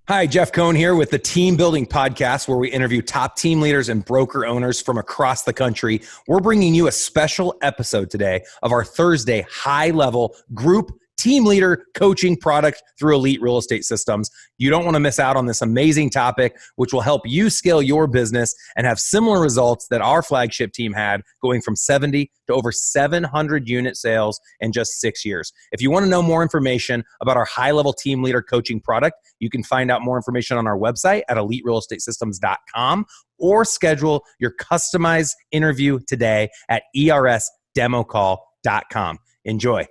Hi, Jeff Cohn here with the Team Building Podcast, where we interview top team leaders and broker owners from across the country. We're bringing you a special episode today of our Thursday high-level group team leader coaching product through Elite Real Estate Systems. You don't want to miss out on this amazing topic, which will help you scale your business and have similar results that our flagship team had, going from 70 to over 700 unit sales in just 6 years. If you want to know more information about our high-level team leader coaching product, you can find out more information on our website at eliterealestatesystems.com or schedule your customized interview today at ersdemocall.com. Enjoy.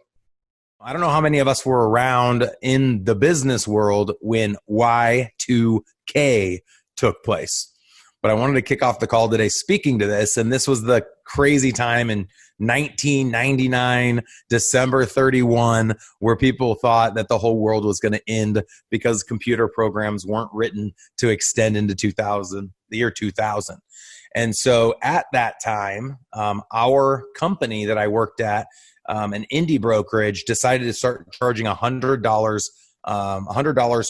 I don't know how many of us were around in the business world when Y2K took place, but I wanted to kick off the call today speaking to this. And this was the crazy time in 1999, December 31, where people thought that the whole world was going to end because computer programs weren't written to extend into the year 2000. And so at that time, our company that I worked at, an indie brokerage, decided to start charging $100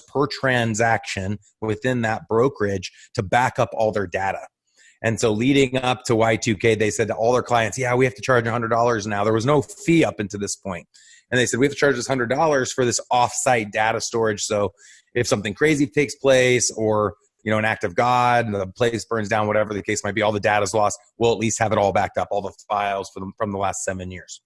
per transaction within that brokerage to back up all their data. And so leading up to Y2K, they said to all their clients, yeah, we have to charge $100 now. There was no fee up until this point. And they said, we have to charge this $100 for this offsite data storage. So if something crazy takes place, or an act of God, the place burns down, whatever the case might be, all the data's lost, we'll at least have it all backed up, all the files from the last 7 years.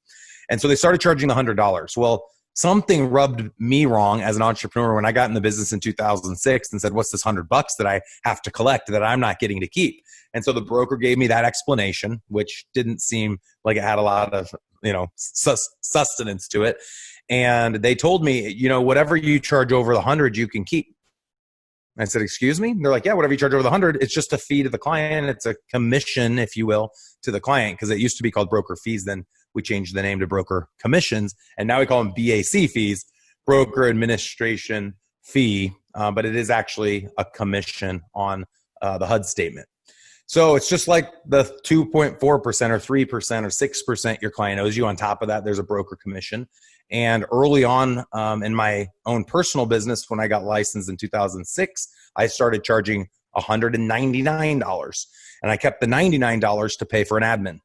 And so they started charging the $100. Well, something rubbed me wrong as an entrepreneur when I got in the business in 2006 and said, what's this $100 that I have to collect that I'm not getting to keep? And so the broker gave me that explanation, which didn't seem like it had a lot of, sustenance to it. And they told me, whatever you charge over the 100, you can keep. I said, excuse me? And they're like, yeah, whatever you charge over the 100, it's just a fee to the client. It's a commission, if you will, to the client, because it used to be called broker fees. Then we changed the name to broker commissions, and now we call them BAC fees, broker administration fee, but it is actually a commission on the HUD statement. So it's just like the 2.4% or 3% or 6% your client owes you. On top of that, there's a broker commission. And early on in my own personal business, when I got licensed in 2006, I started charging $199. And I kept the $99 to pay for an admin.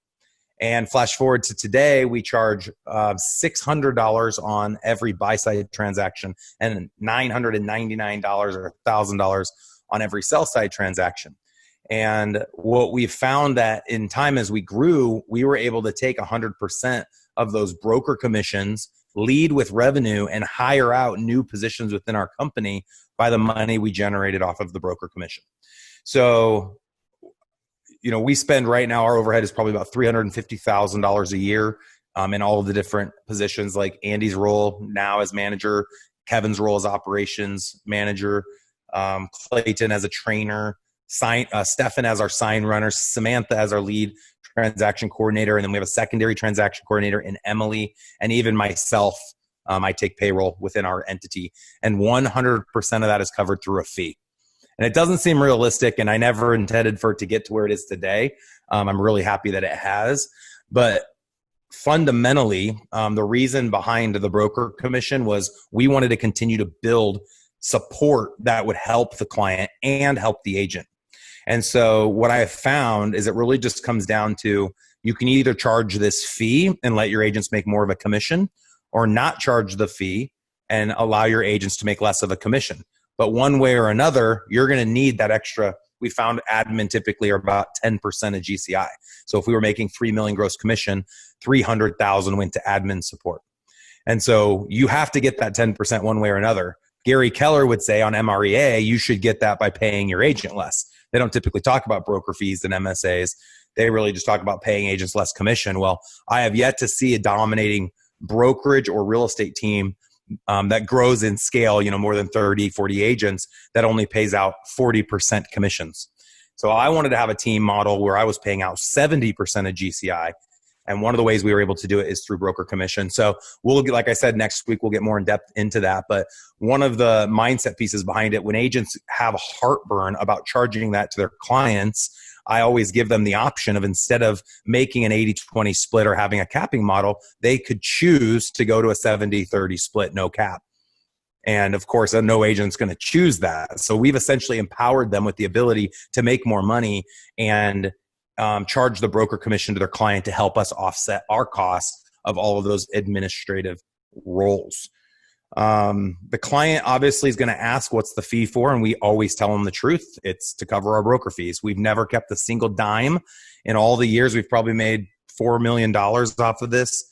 And flash forward to today, we charge $600 on every buy-side transaction and $999 or $1,000 on every sell-side transaction. And what we found that in time as we grew, we were able to take 100% of those broker commissions, lead with revenue, and hire out new positions within our company by the money we generated off of the broker commission. So, we spend right now, our overhead is probably about $350,000 a year in all of the different positions, like Andy's role now as manager, Kevin's role as operations manager, Clayton as a trainer, Stefan as our sign runner, Samantha as our lead transaction coordinator, and then we have a secondary transaction coordinator in Emily, and even myself. I take payroll within our entity, and 100% of that is covered through a fee. And it doesn't seem realistic, and I never intended for it to get to where it is today. I'm really happy that it has. But fundamentally, the reason behind the broker commission was we wanted to continue to build support that would help the client and help the agent. And so what I have found is it really just comes down to, you can either charge this fee and let your agents make more of a commission, or not charge the fee and allow your agents to make less of a commission. But one way or another, you're going to need that extra. We found admin typically are about 10% of GCI. So if we were making $3 million gross commission, $300,000 went to admin support. And so you have to get that 10% one way or another. Gary Keller would say on MREA, you should get that by paying your agent less. They don't typically talk about broker fees and MSAs. They really just talk about paying agents less commission. Well, I have yet to see a dominating brokerage or real estate team that grows in scale, more than 30, 40 agents, that only pays out 40% commissions. So I wanted to have a team model where I was paying out 70% of GCI. And one of the ways we were able to do it is through broker commission. So like I said, next week, we'll get more in depth into that. But one of the mindset pieces behind it, when agents have heartburn about charging that to their clients, I always give them the option of, instead of making an 80-20 split or having a capping model, they could choose to go to a 70-30 split, no cap. And of course, no agent's going to choose that. So we've essentially empowered them with the ability to make more money and charge the broker commission to their client to help us offset our costs of all of those administrative roles. The client obviously is going to ask what's the fee for, and we always tell them the truth. It's to cover our broker fees. We've never kept a single dime in all the years. We've probably made $4 million off of this.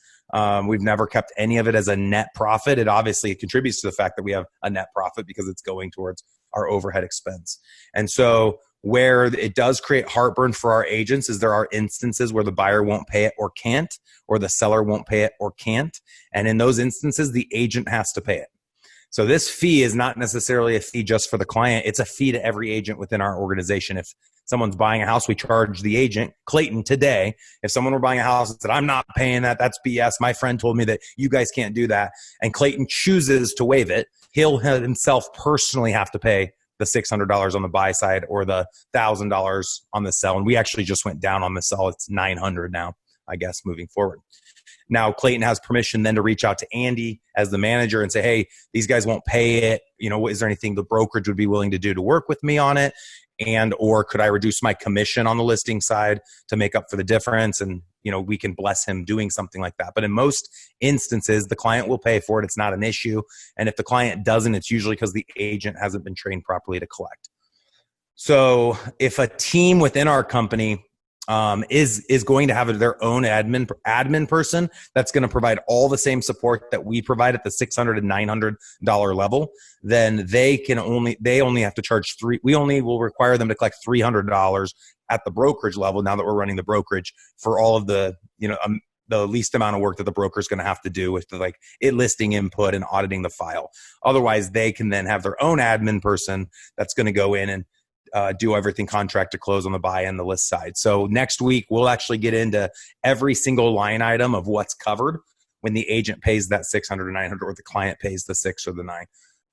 We've never kept any of it as a net profit. It obviously contributes to the fact that we have a net profit because it's going towards our overhead expense. And so where it does create heartburn for our agents is there are instances where the buyer won't pay it or can't, or the seller won't pay it or can't. And in those instances, the agent has to pay it. So this fee is not necessarily a fee just for the client. It's a fee to every agent within our organization. If someone's buying a house, we charge the agent, Clayton, today. If someone were buying a house and said, I'm not paying that, that's BS. My friend told me that you guys can't do that. And Clayton chooses to waive it. He'll himself personally have to pay the $600 on the buy side or the $1,000 on the sell. And we actually just went down on the sell. It's $900 now, I guess, moving forward. Now, Clayton has permission then to reach out to Andy as the manager and say, hey, these guys won't pay it. You know, is there anything the brokerage would be willing to do to work with me on it? And, or could I reduce my commission on the listing side to make up for the difference? And, you know, we can bless him doing something like that. But in most instances, the client will pay for it. It's not an issue. And if the client doesn't, it's usually because the agent hasn't been trained properly to collect. So if a team within our company is going to have their own admin person that's going to provide all the same support that we provide at the $600 and $900 level, then they only have to charge we only will require them to collect $300 at the brokerage level. Now that we're running the brokerage for all of the, the least amount of work that the broker is going to have to do with the listing input and auditing the file. Otherwise, they can then have their own admin person that's going to go in and do everything contract to close on the buy and the list side. So next week, we'll actually get into every single line item of what's covered when the agent pays that $600 or $900 or the client pays the $6 or the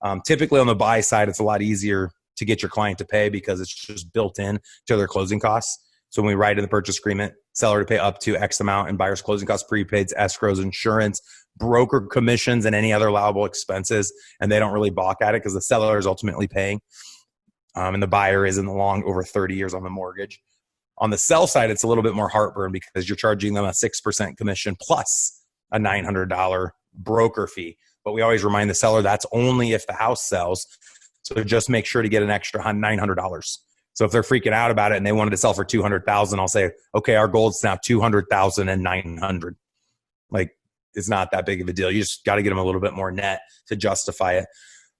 $9. Typically on the buy side, it's a lot easier to get your client to pay because it's just built in to their closing costs. So when we write in the purchase agreement, seller to pay up to X amount and buyer's closing costs, prepaids, escrows, insurance, broker commissions, and any other allowable expenses. And they don't really balk at it because the seller is ultimately paying. And the buyer is in the long over 30 years on the mortgage. On the sell side, it's a little bit more heartburn because you're charging them a 6% commission plus a $900 broker fee. But we always remind the seller that's only if the house sells. So just make sure to get an extra $900. So if they're freaking out about it and they wanted to sell for $200,000, I'll say, okay, our goal is now $200,000 and $900. It's not that big of a deal. You just got to get them a little bit more net to justify it.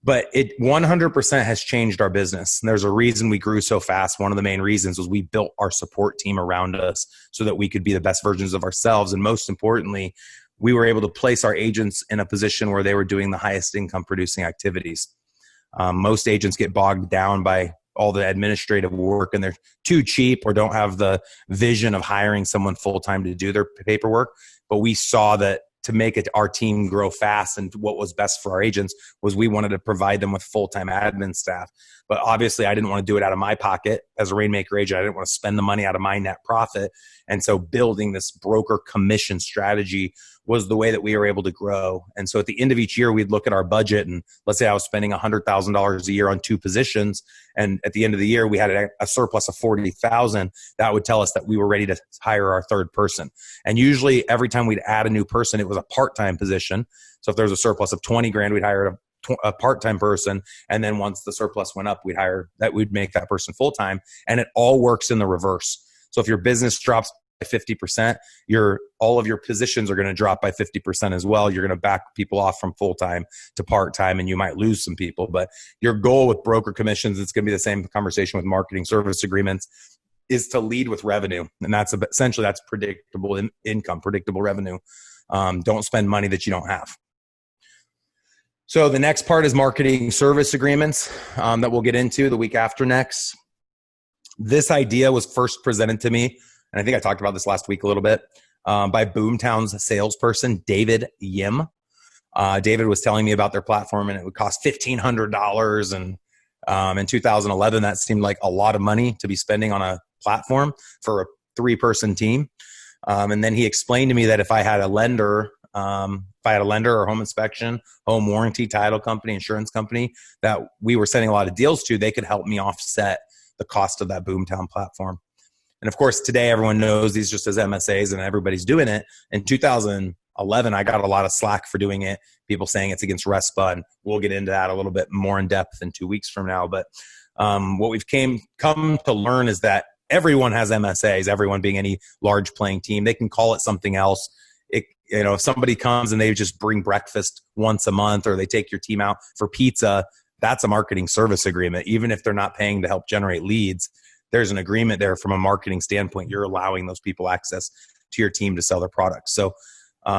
But it 100% has changed our business. And there's a reason we grew so fast. One of the main reasons was we built our support team around us so that we could be the best versions of ourselves. And most importantly, we were able to place our agents in a position where they were doing the highest income producing activities. Most agents get bogged down by all the administrative work and they're too cheap or don't have the vision of hiring someone full-time to do their paperwork. But we saw that to make our team grow fast and what was best for our agents was we wanted to provide them with full-time admin staff. But obviously I didn't want to do it out of my pocket as a Rainmaker agent. I didn't want to spend the money out of my net profit. And so building this broker commission strategy was the way that we were able to grow. And so at the end of each year, we'd look at our budget and let's say I was spending $100,000 a year on 2 positions. And at the end of the year, we had a surplus of $40,000. That would tell us that we were ready to hire our 3rd person. And usually every time we'd add a new person, it was a part-time position. So if there was a surplus of $20,000, we'd hire a part-time person. And then once the surplus went up, we'd make that person full-time. And it all works in the reverse. So if your business drops by 50%, all of your positions are going to drop by 50% as well. You're going to back people off from full-time to part-time, and you might lose some people. But your goal with broker commissions, it's going to be the same conversation with marketing service agreements, is to lead with revenue. And that's predictable income, predictable revenue. Don't spend money that you don't have. So the next part is marketing service agreements that we'll get into the week after next. This idea was first presented to me, and I think I talked about this last week a little bit, by Boomtown's salesperson, David Yim. David was telling me about their platform, and it would cost $1,500. And in 2011, that seemed like a lot of money to be spending on a platform for a 3-person team. And then he explained to me that if I had a lender if I had a lender or home inspection, home warranty, title company, insurance company that we were sending a lot of deals to, they could help me offset the cost of that Boomtown platform. And of course, today everyone knows these just as MSAs and everybody's doing it. In 2011, I got a lot of slack for doing it. People saying it's against RESPA, and we'll get into that a little bit more in depth in 2 weeks from now. But what we've come to learn is that everyone has MSAs, everyone being any large playing team. They can call it something else. If somebody comes and they just bring breakfast once a month, or they take your team out for pizza, that's a marketing service agreement. Even if they're not paying to help generate leads, there's an agreement there from a marketing standpoint. You're allowing those people access to your team to sell their products. So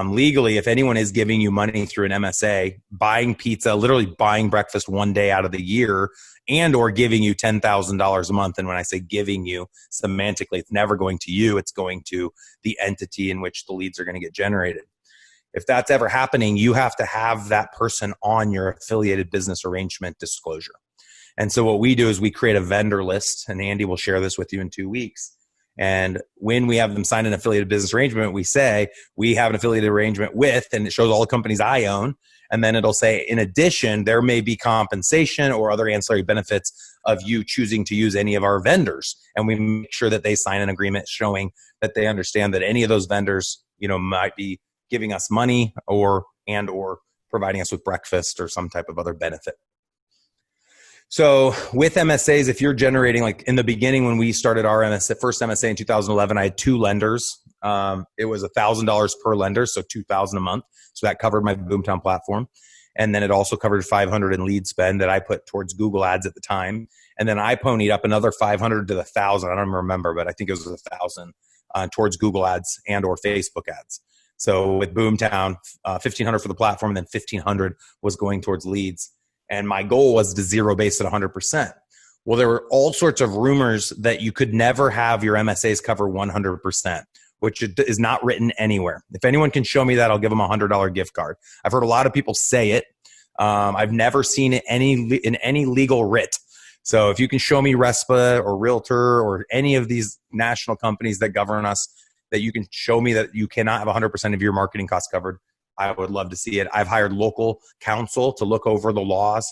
legally, if anyone is giving you money through an MSA, buying pizza, literally buying breakfast one day out of the year, and or giving you $10,000 a month. And when I say giving you, semantically, it's never going to you. It's going to the entity in which the leads are going to get generated. If that's ever happening, you have to have that person on your affiliated business arrangement disclosure. And so what we do is we create a vendor list, and Andy will share this with you in 2 weeks. And when we have them sign an affiliated business arrangement, we say we have an affiliated arrangement with, and it shows all the companies I own. And then it'll say, in addition, there may be compensation or other ancillary benefits of you choosing to use any of our vendors. And we make sure that they sign an agreement showing that they understand that any of those vendors, might be giving us money or providing us with breakfast or some type of other benefit. So with MSAs, if you're generating, like in the beginning when we started our first MSA in 2011, I had 2 lenders. It was $1,000 per lender, so $2,000 a month. So that covered my Boomtown platform. And then it also covered $500 in lead spend that I put towards Google Ads at the time. And then I ponied up another $500 to the $1,000. I don't remember, but I think it was $1,000 towards Google Ads and or Facebook ads. So with Boomtown, $1,500 for the platform, and then $1,500 was going towards leads. And my goal was to zero base at 100%. Well, there were all sorts of rumors that you could never have your MSAs cover 100%, which is not written anywhere. If anyone can show me that, I'll give them a $100 gift card. I've heard a lot of people say it. I've never seen it in any legal writ. So if you can show me RESPA or Realtor or any of these national companies that govern us, that you can show me that you cannot have 100% of your marketing costs covered, I would love to see it. I've hired local counsel to look over the laws,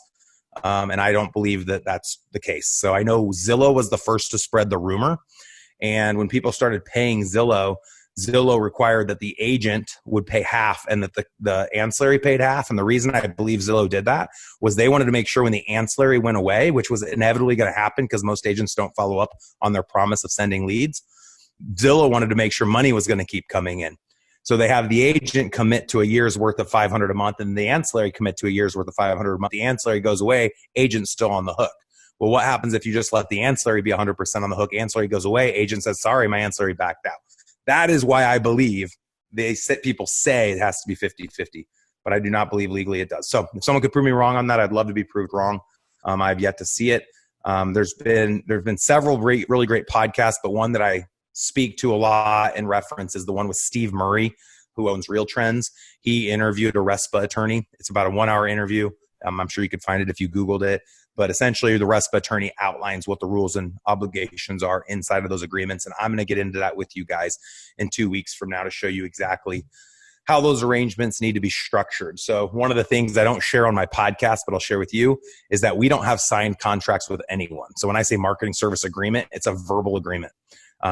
and I don't believe that that's the case. So I know Zillow was the first to spread the rumor. And when people started paying Zillow required that the agent would pay half and that the ancillary paid half. And the reason I believe Zillow did that was they wanted to make sure when the ancillary went away, which was inevitably going to happen because most agents don't follow up on their promise of sending leads, Zillow wanted to make sure money was going to keep coming in. So they have the agent commit to a year's worth of $500 a month, and the ancillary commit to a year's worth of $500 a month. The ancillary goes away, agent's still on the hook. Well, what happens if you just let the ancillary be 100% on the hook? Ancillary goes away, agent says, sorry, my ancillary backed out. That is why I believe people say it has to be 50-50, but I do not believe legally it does. So if someone could prove me wrong on that, I'd love to be proved wrong. I've yet to see it. There's been several really great podcasts, but one that I speak to a lot in reference is the one with Steve Murray, who owns Real Trends. He interviewed a RESPA attorney. It's about a 1-hour interview. I'm sure you could find it if you Googled it. But essentially, the RESPA attorney outlines what the rules and obligations are inside of those agreements. And I'm going to get into that with you guys in 2 weeks from now to show you exactly how those arrangements need to be structured. So one of the things I don't share on my podcast, but I'll share with you, is that we don't have signed contracts with anyone. So when I say marketing service agreement, it's a verbal agreement.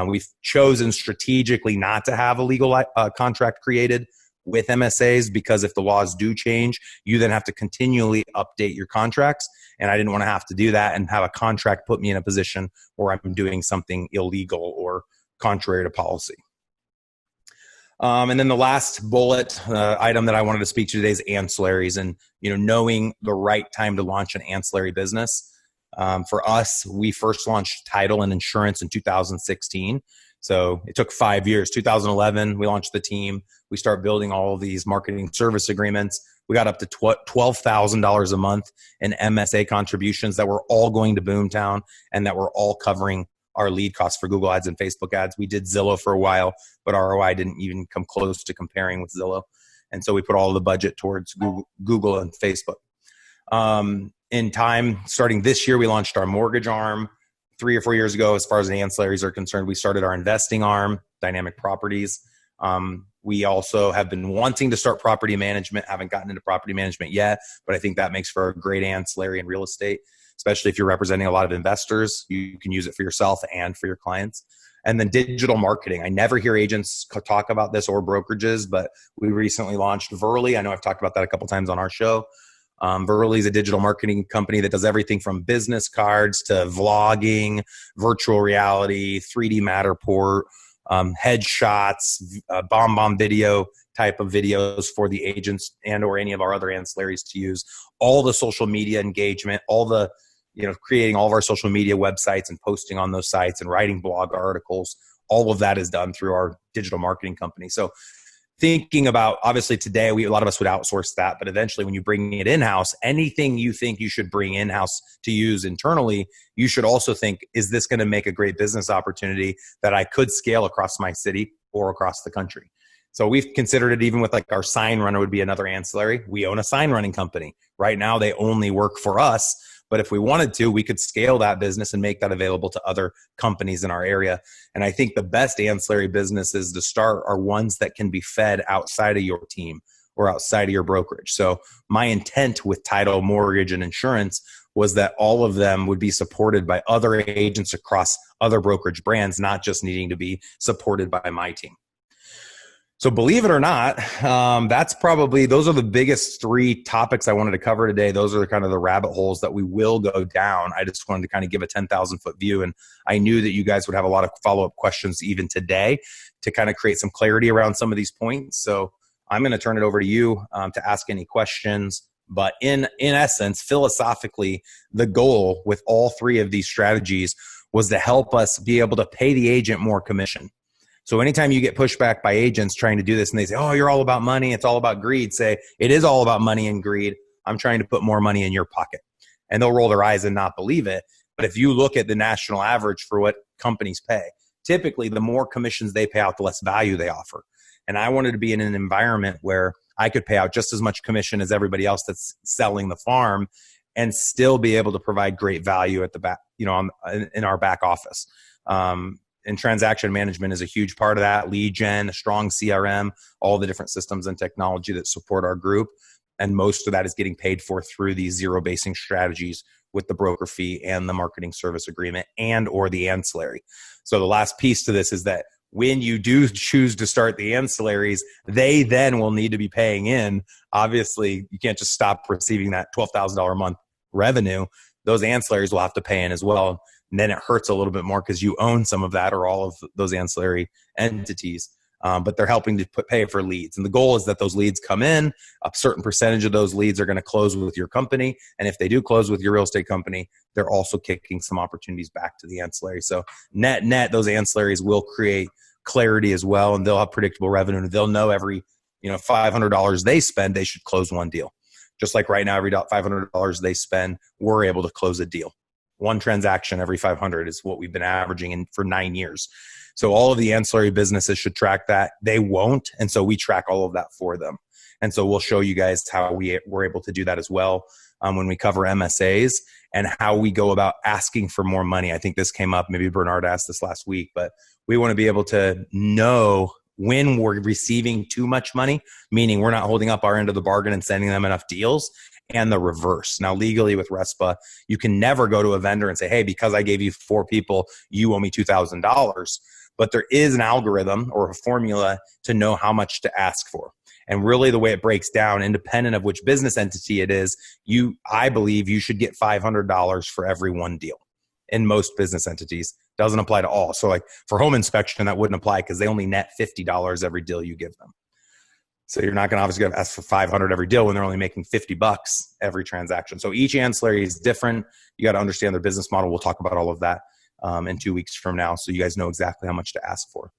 We've chosen strategically not to have a legal contract created with MSAs because if the laws do change, you then have to continually update your contracts. And I didn't want to have to do that and have a contract put me in a position where I'm doing something illegal or contrary to policy. And then the last bullet item that I wanted to speak to today is ancillaries and, knowing the right time to launch an ancillary business. For us, we first launched title and insurance in 2016. So it took 5 years. 2011, we launched the team. We started building all of these marketing service agreements. We got up to $12,000 a month in MSA contributions that were all going to Boomtown and that were all covering our lead costs for Google Ads and Facebook ads. We did Zillow for a while, but ROI didn't even come close to comparing with Zillow. And so we put all the budget towards Google and Facebook. In time, starting this year, we launched our mortgage arm. 3 or 4 years ago, as far as the ancillaries are concerned, we started our investing arm, Dynamic Properties. We also have been wanting to start property management, haven't gotten into property management yet, but I think that makes for a great ancillary in real estate, especially if you're representing a lot of investors. You can use it for yourself and for your clients. And then digital marketing. I never hear agents talk about this or brokerages, but we recently launched Verly. I know I've talked about that a couple times on our show. Verly is a digital marketing company that does everything from business cards to vlogging, virtual reality, 3D Matterport, headshots, bomb video type of videos for the agents and or any of our other ancillaries to use. All the social media engagement, all the creating all of our social media websites and posting on those sites and writing blog articles, all of that is done through our digital marketing company. So thinking about, obviously today, a lot of us would outsource that, but eventually when you bring it in-house, anything you think you should bring in-house to use internally, you should also think, is this going to make a great business opportunity that I could scale across my city or across the country? So we've considered it even with like our sign runner would be another ancillary. We own a sign running company. Right now, they only work for us. But if we wanted to, we could scale that business and make that available to other companies in our area. And I think the best ancillary businesses to start are ones that can be fed outside of your team or outside of your brokerage. So my intent with title, mortgage, and insurance was that all of them would be supported by other agents across other brokerage brands, not just needing to be supported by my team. So believe it or not, those are the biggest three topics I wanted to cover today. Those are kind of the rabbit holes that we will go down. I just wanted to kind of give a 10,000 foot view. And I knew that you guys would have a lot of follow-up questions even today to kind of create some clarity around some of these points. So I'm going to turn it over to you to ask any questions. But in essence, philosophically, the goal with all three of these strategies was to help us be able to pay the agent more commission. So anytime you get pushback by agents trying to do this and they say, oh, you're all about money, it's all about greed, say, it is all about money and greed. I'm trying to put more money in your pocket. And they'll roll their eyes and not believe it. But if you look at the national average for what companies pay, typically the more commissions they pay out, the less value they offer. And I wanted to be in an environment where I could pay out just as much commission as everybody else that's selling the farm and still be able to provide great value at the back, in our back office. And transaction management is a huge part of that. Lead gen, a strong CRM, all the different systems and technology that support our group. And most of that is getting paid for through these zero basing strategies with the broker fee and the marketing service agreement and or the ancillary. So the last piece to this is that when you do choose to start the ancillaries, they then will need to be paying in. Obviously, you can't just stop receiving that $12,000 a month revenue. Those ancillaries will have to pay in as well. And then it hurts a little bit more because you own some of that or all of those ancillary entities. But they're helping to pay for leads. And the goal is that those leads come in. A certain percentage of those leads are going to close with your company. And if they do close with your real estate company, they're also kicking some opportunities back to the ancillary. So net, those ancillaries will create clarity as well. And they'll have predictable revenue. And they'll know every $500 they spend, they should close one deal. Just like right now, every $500 they spend, we're able to close a deal. One transaction every 500 is what we've been averaging for 9 years. So all of the ancillary businesses should track that. They won't. And so we track all of that for them. And so we'll show you guys how we're able to do that as well when we cover MSAs and how we go about asking for more money. I think this came up, maybe Bernard asked this last week, but we want to be able to know when we're receiving too much money, meaning we're not holding up our end of the bargain and sending them enough deals, and the reverse. Now, legally with RESPA, you can never go to a vendor and say, hey, because I gave you 4 people, you owe me $2,000. But there is an algorithm or a formula to know how much to ask for. And really the way it breaks down, independent of which business entity it is, I believe you should get $500 for every one deal. In most business entities, doesn't apply to all. So like for home inspection, that wouldn't apply because they only net $50 every deal you give them. So you're not going to obviously ask for 500 every deal when they're only making $50 every transaction. So each ancillary is different. You got to understand their business model. We'll talk about all of that in 2 weeks from now, so you guys know exactly how much to ask for.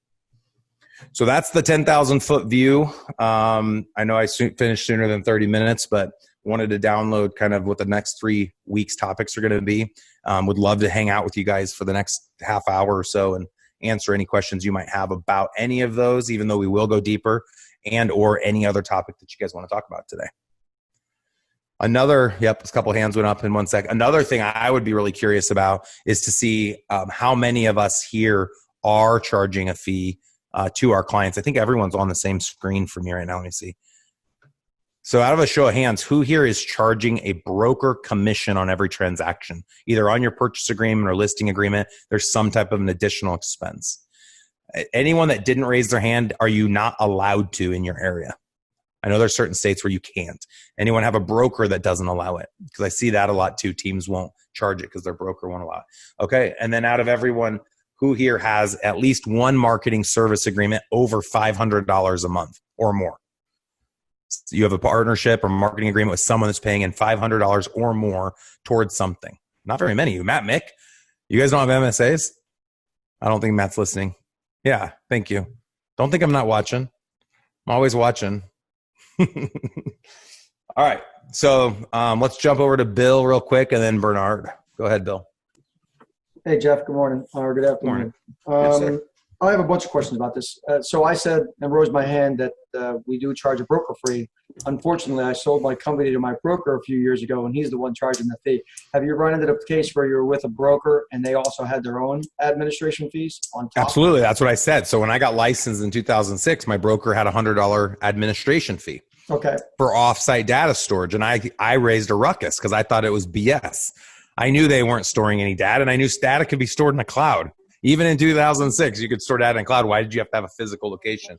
So that's the 10,000 foot view. I know I finished sooner than 30 minutes, but wanted to download kind of what the next 3 weeks topics are going to be. Would love to hang out with you guys for the next half hour or so and answer any questions you might have about any of those, even though we will go deeper, and or any other topic that you guys want to talk about today. A couple of hands went up in 1 sec. Another thing I would be really curious about is to see how many of us here are charging a fee to our clients. I think everyone's on the same screen for me right now. Let me see. So out of a show of hands, who here is charging a broker commission on every transaction? Either on your purchase agreement or listing agreement, there's some type of an additional expense. Anyone that didn't raise their hand, are you not allowed to in your area? I know there's certain states where you can't. Anyone have a broker that doesn't allow it? Because I see that a lot too. Teams won't charge it because their broker won't allow it. Okay, and then out of everyone, who here has at least one marketing service agreement over $500 a month or more? So you have a partnership or marketing agreement with someone that's paying in $500 or more towards something. Not very many of you. Matt, Mick, you guys don't have MSAs? I don't think Matt's listening. Yeah, thank you. Don't think I'm not watching. I'm always watching. All right. So let's jump over to Bill real quick and then Bernard. Go ahead, Bill. Hey, Jeff. Good morning or good afternoon. Yes, sir. I have a bunch of questions about this. So I said and raised my hand that we do charge a broker fee. Unfortunately, I sold my company to my broker a few years ago, and he's the one charging the fee. Have you run into the case where you're with a broker and they also had their own administration fees on top? Absolutely. That's what I said. So when I got licensed in 2006, my broker had a $100 administration fee. Okay. For offsite data storage. And I raised a ruckus because I thought it was BS. I knew they weren't storing any data, and I knew data could be stored in the cloud. Even in 2006, you could store data in the cloud. Why did you have to have a physical location?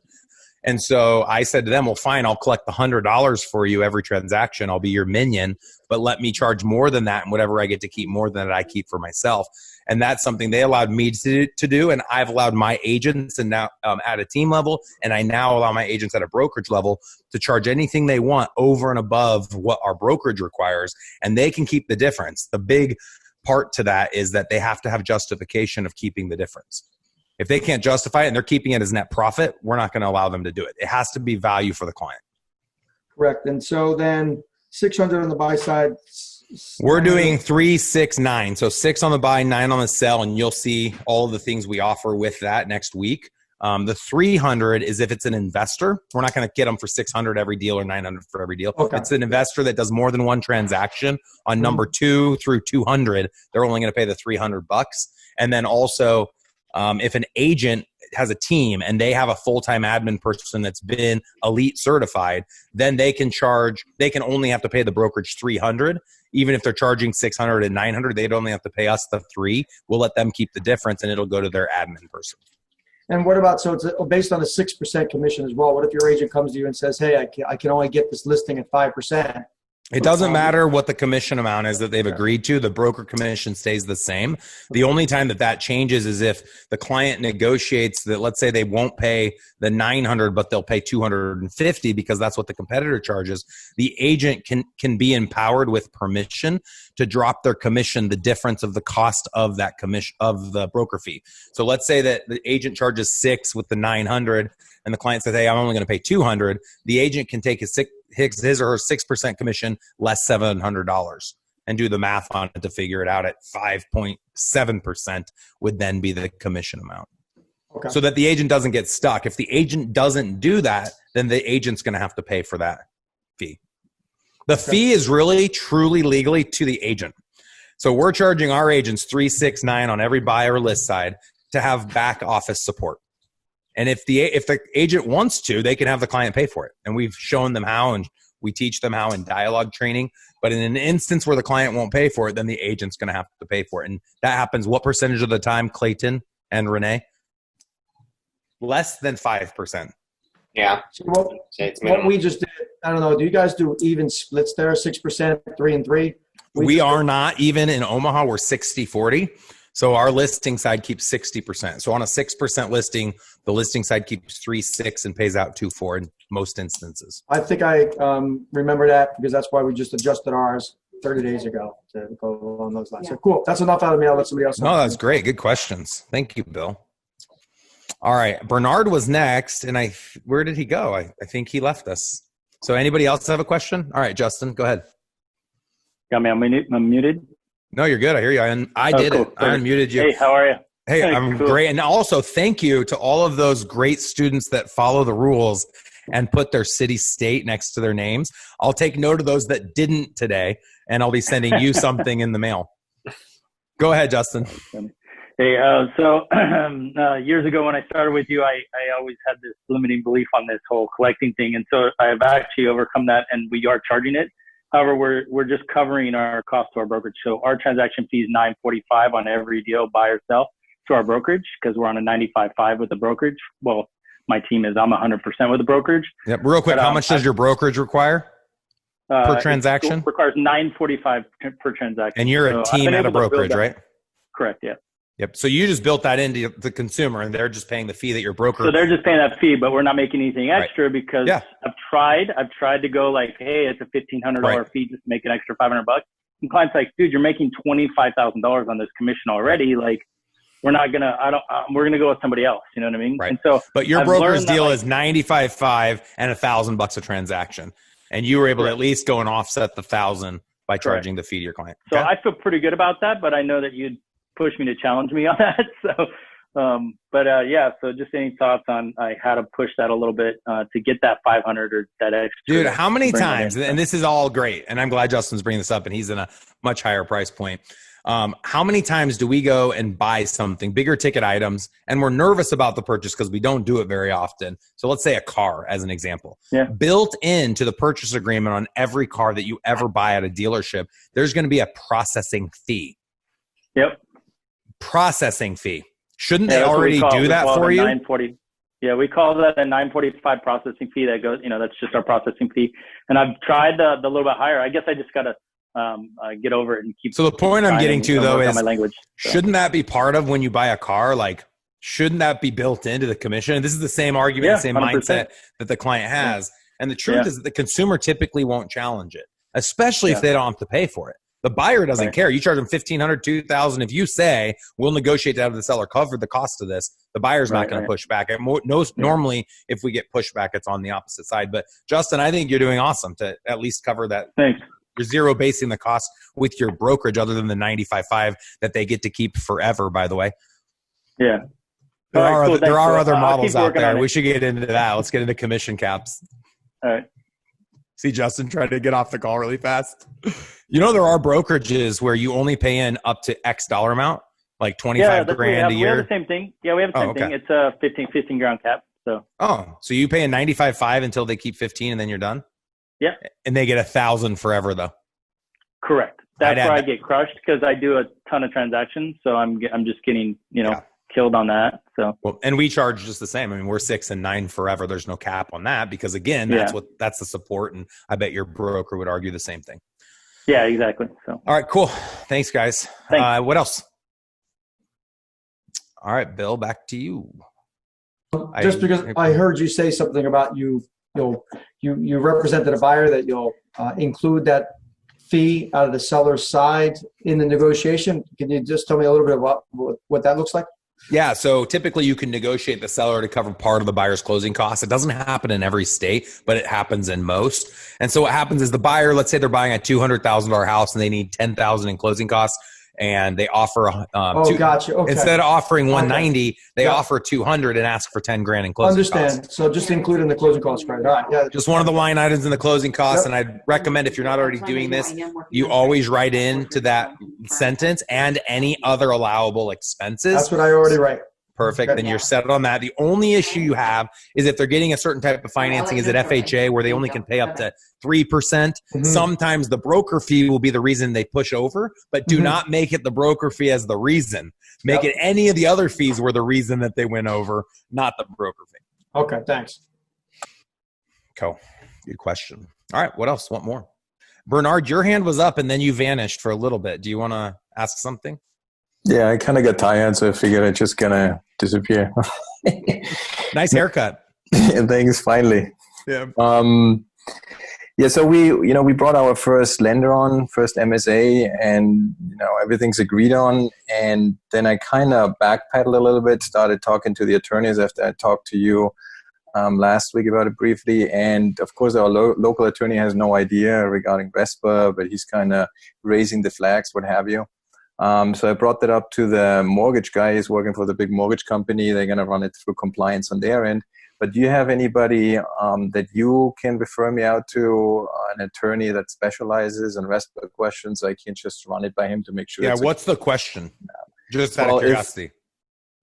And so I said to them, well, fine, I'll collect the $100 for you every transaction. I'll be your minion, but let me charge more than that. And whatever I get to keep more than that, I keep for myself. And that's something they allowed me to do. And I've allowed my agents and now at a team level. And I now allow my agents at a brokerage level to charge anything they want over and above what our brokerage requires. And they can keep the difference. The big part to that is that they have to have justification of keeping the difference. If they can't justify it and they're keeping it as net profit, we're not going to allow them to do it. It has to be value for the client. Correct. And so then 600 on the buy side. We're doing 3, 6, 9. So 6 on the buy, 9 on the sell, and you'll see all of the things we offer with that next week. The 300 is if it's an investor. We're not going to get them for 600 every deal or 900 for every deal. Okay. It's an investor that does more than one transaction on number 2 through 200. They're only going to pay the $300. And then also, if an agent has a team and they have a full-time admin person that's been elite certified, then they can only have to pay the brokerage $300. Even if they're charging $600 and $900, they'd only have to pay us the $300. We'll let them keep the difference and it'll go to their admin person. And what about, so it's based on a 6% commission as well. What if your agent comes to you and says, hey, I can only get this listing at 5%? It doesn't matter what the commission amount is that they've agreed to. The broker commission stays the same. The only time that changes is if the client negotiates that, let's say they won't pay the $900, but they'll pay $250 because that's what the competitor charges. The agent can be empowered with permission to drop their commission, the difference of the cost of that commission of the broker fee. So let's say that the agent charges $600 with the $900 and the client says, hey, I'm only going to pay $200. The agent can take his or her 6% commission less $700 and do the math on it to figure it out at 5.7% would then be the commission amount. Okay. So that the agent doesn't get stuck. If the agent doesn't do that, then the agent's going to have to pay for that fee. The fee is really, truly, legally to the agent. So we're charging our agents $369 on every buy or list side to have back office support. And if the agent wants to, they can have the client pay for it. And we've shown them how, and we teach them how in dialogue training. But in an instance where the client won't pay for it, then the agent's going to have to pay for it. And that happens what percentage of the time, Clayton and Renee? Less than 5%. Yeah. So what we just did, I don't know, do you guys do even splits there, 6%, 3 and 3? We are not even in Omaha. We're 60-40. So our listing side keeps 60%. So on a 6% listing, the listing side keeps 3.6 and pays out 2.4 in most instances. I think I remember that because that's why we just adjusted ours 30 days ago to go along those lines. Yeah. So cool. That's enough out of me. I'll let somebody else know. No, that's great. Good questions. Thank you, Bill. All right. Bernard was next. And where did he go? I think he left us. So anybody else have a question? All right, Justin, go ahead. Got me unmuted? No, you're good. I hear you. I did cool. I unmuted you. Hey, how are you? Hey, I'm cool. Great. And also thank you to all of those great students that follow the rules and put their city, state next to their names. I'll take note of those that didn't today, and I'll be sending you something in the mail. Go ahead, Justin. Hey, so years ago when I started with you, I always had this limiting belief on this whole collecting thing. And so I've actually overcome that and we are charging it. However, we're just covering our cost to our brokerage. So our transaction fee is $9.45 on every deal, buy or sell, to our brokerage because we're on a 95.5 with the brokerage. Well, my team is, I'm 100% with the brokerage. Yep. Real quick, But, how much does your brokerage require per transaction? It requires $9.45 per transaction. And you're So a I've team been at a able to build brokerage, that. right? Correct, yeah. Yep. So you just built that into the consumer and they're just paying the fee that your broker. So they're just paying that fee, but we're not making anything extra Right. because Yeah. I've tried to go like, hey, it's a $1,500 Right. fee, just make an extra $500. And clients like, dude, you're making $25,000 on this commission already. Like, we're not gonna. We're gonna go with somebody else. You know what I mean? Right. And so, But your I've broker's learned that, deal like, is 95.5 and $1,000 a transaction, and you were able to Correct. at least go and offset the 1,000 by charging the fee to your client. So Okay? I feel pretty good about that, but I know that you'd push me to challenge me on that. So, yeah. So just any thoughts on how to push that a little bit to get that 500 or that extra? Dude, how many bring that times? in. And this is all great, and I'm glad Justin's bringing this up, and he's in a much higher price point. How many times do we go and buy something, bigger ticket items, and we're nervous about the purchase because we don't do it very often? So let's say a car as an example. Yeah. Built into the purchase agreement on every car that you ever buy at a dealership, there's going to be a processing fee. Yep. Processing fee. Shouldn't Yeah, they that's what we already call it. do We that call it for a you? 940. Yeah, we call that a 945 processing fee that goes, that's just our processing fee. And I've tried the little bit higher. I guess I just got to get over it and keep. So the point I'm getting to, though, work on is my language. So. shouldn't that be part of when you buy a car? Like, shouldn't that be built into the commission? And this is the same argument, Yeah, the same 100%. mindset that the client has. And the truth is that the consumer typically won't challenge it, especially if they don't have to pay for it. The buyer doesn't care. You charge them $1,500, $2,000. If you say, we'll negotiate to have the seller cover the cost of this, the buyer's not going to push back. Normally, if we get pushback, it's on the opposite side. But Justin, I think you're doing awesome to at least cover that. Thanks. You're zero basing the cost with your brokerage other than the 95.5 that they get to keep forever, by the way. Yeah. There are other I'll models keep out working on there. it. We should get into that. Let's get into commission caps. All right. See Justin trying to get off the call really fast. You know, there are brokerages where you only pay in up to X dollar amount, like 25 grand a year. We have the same thing. Yeah, we have the same thing. It's a 15 grand cap. So. Oh, so you pay a 95.5 until they keep 15 and then you're done? Yeah. And they get 1,000 forever though. Correct. That's where I get crushed because I do a ton of transactions. So I'm just getting, killed on that. So, well, and we charge just the same. I mean, we're 6 and 9 forever. There's no cap on that because again, that's the support. And I bet your broker would argue the same thing. Yeah, exactly. So, all right, cool. Thanks guys. Thanks. What else? All right, Bill, back to you. Just because I heard you say something about you represented a buyer that you'll include that fee out of the seller's side in the negotiation. Can you just tell me a little bit about what that looks like? Yeah, so typically you can negotiate the seller to cover part of the buyer's closing costs. It doesn't happen in every state, but it happens in most. And so what happens is the buyer, let's say they're buying a $200,000 house and they need $10,000 in closing costs, and they offer gotcha. Okay. Instead of offering 190, they offer 200 and ask for 10 grand in closing costs. So just include in the closing costs, right? All right. Yeah. Just one of the line items in the closing costs. And I'd recommend if you're not already doing this, you always write into that sentence and any other allowable expenses. That's what I already write. Perfect. Then you're set on that. The only issue you have is if they're getting a certain type of financing, is it FHA where they only can pay up to 3%. Mm-hmm. Sometimes the broker fee will be the reason they push over, but do not make it the broker fee as the reason. Make it any of the other fees were the reason that they went over, not the broker fee. Okay. Thanks. Cool. Good question. All right. What else? What more? Bernard, your hand was up and then you vanished for a little bit. Do you want to ask something? Yeah, I kind of got tired, so I figured I'd just gonna disappear. Nice haircut. Thanks, finally. Yeah. So we brought our first lender on, first MSA, and everything's agreed on. And then I kind of backpedaled a little bit, started talking to the attorneys after I talked to you last week about it briefly. And of course, our local attorney has no idea regarding RESPA, but he's kind of raising the flags, what have you. So I brought that up to the mortgage guy. He's working for the big mortgage company. They're going to run it through compliance on their end. But do you have anybody that you can refer me out to, an attorney that specializes in RESPA questions? I can just run it by him to make sure. Yeah, what's the question? Just out Well, of curiosity.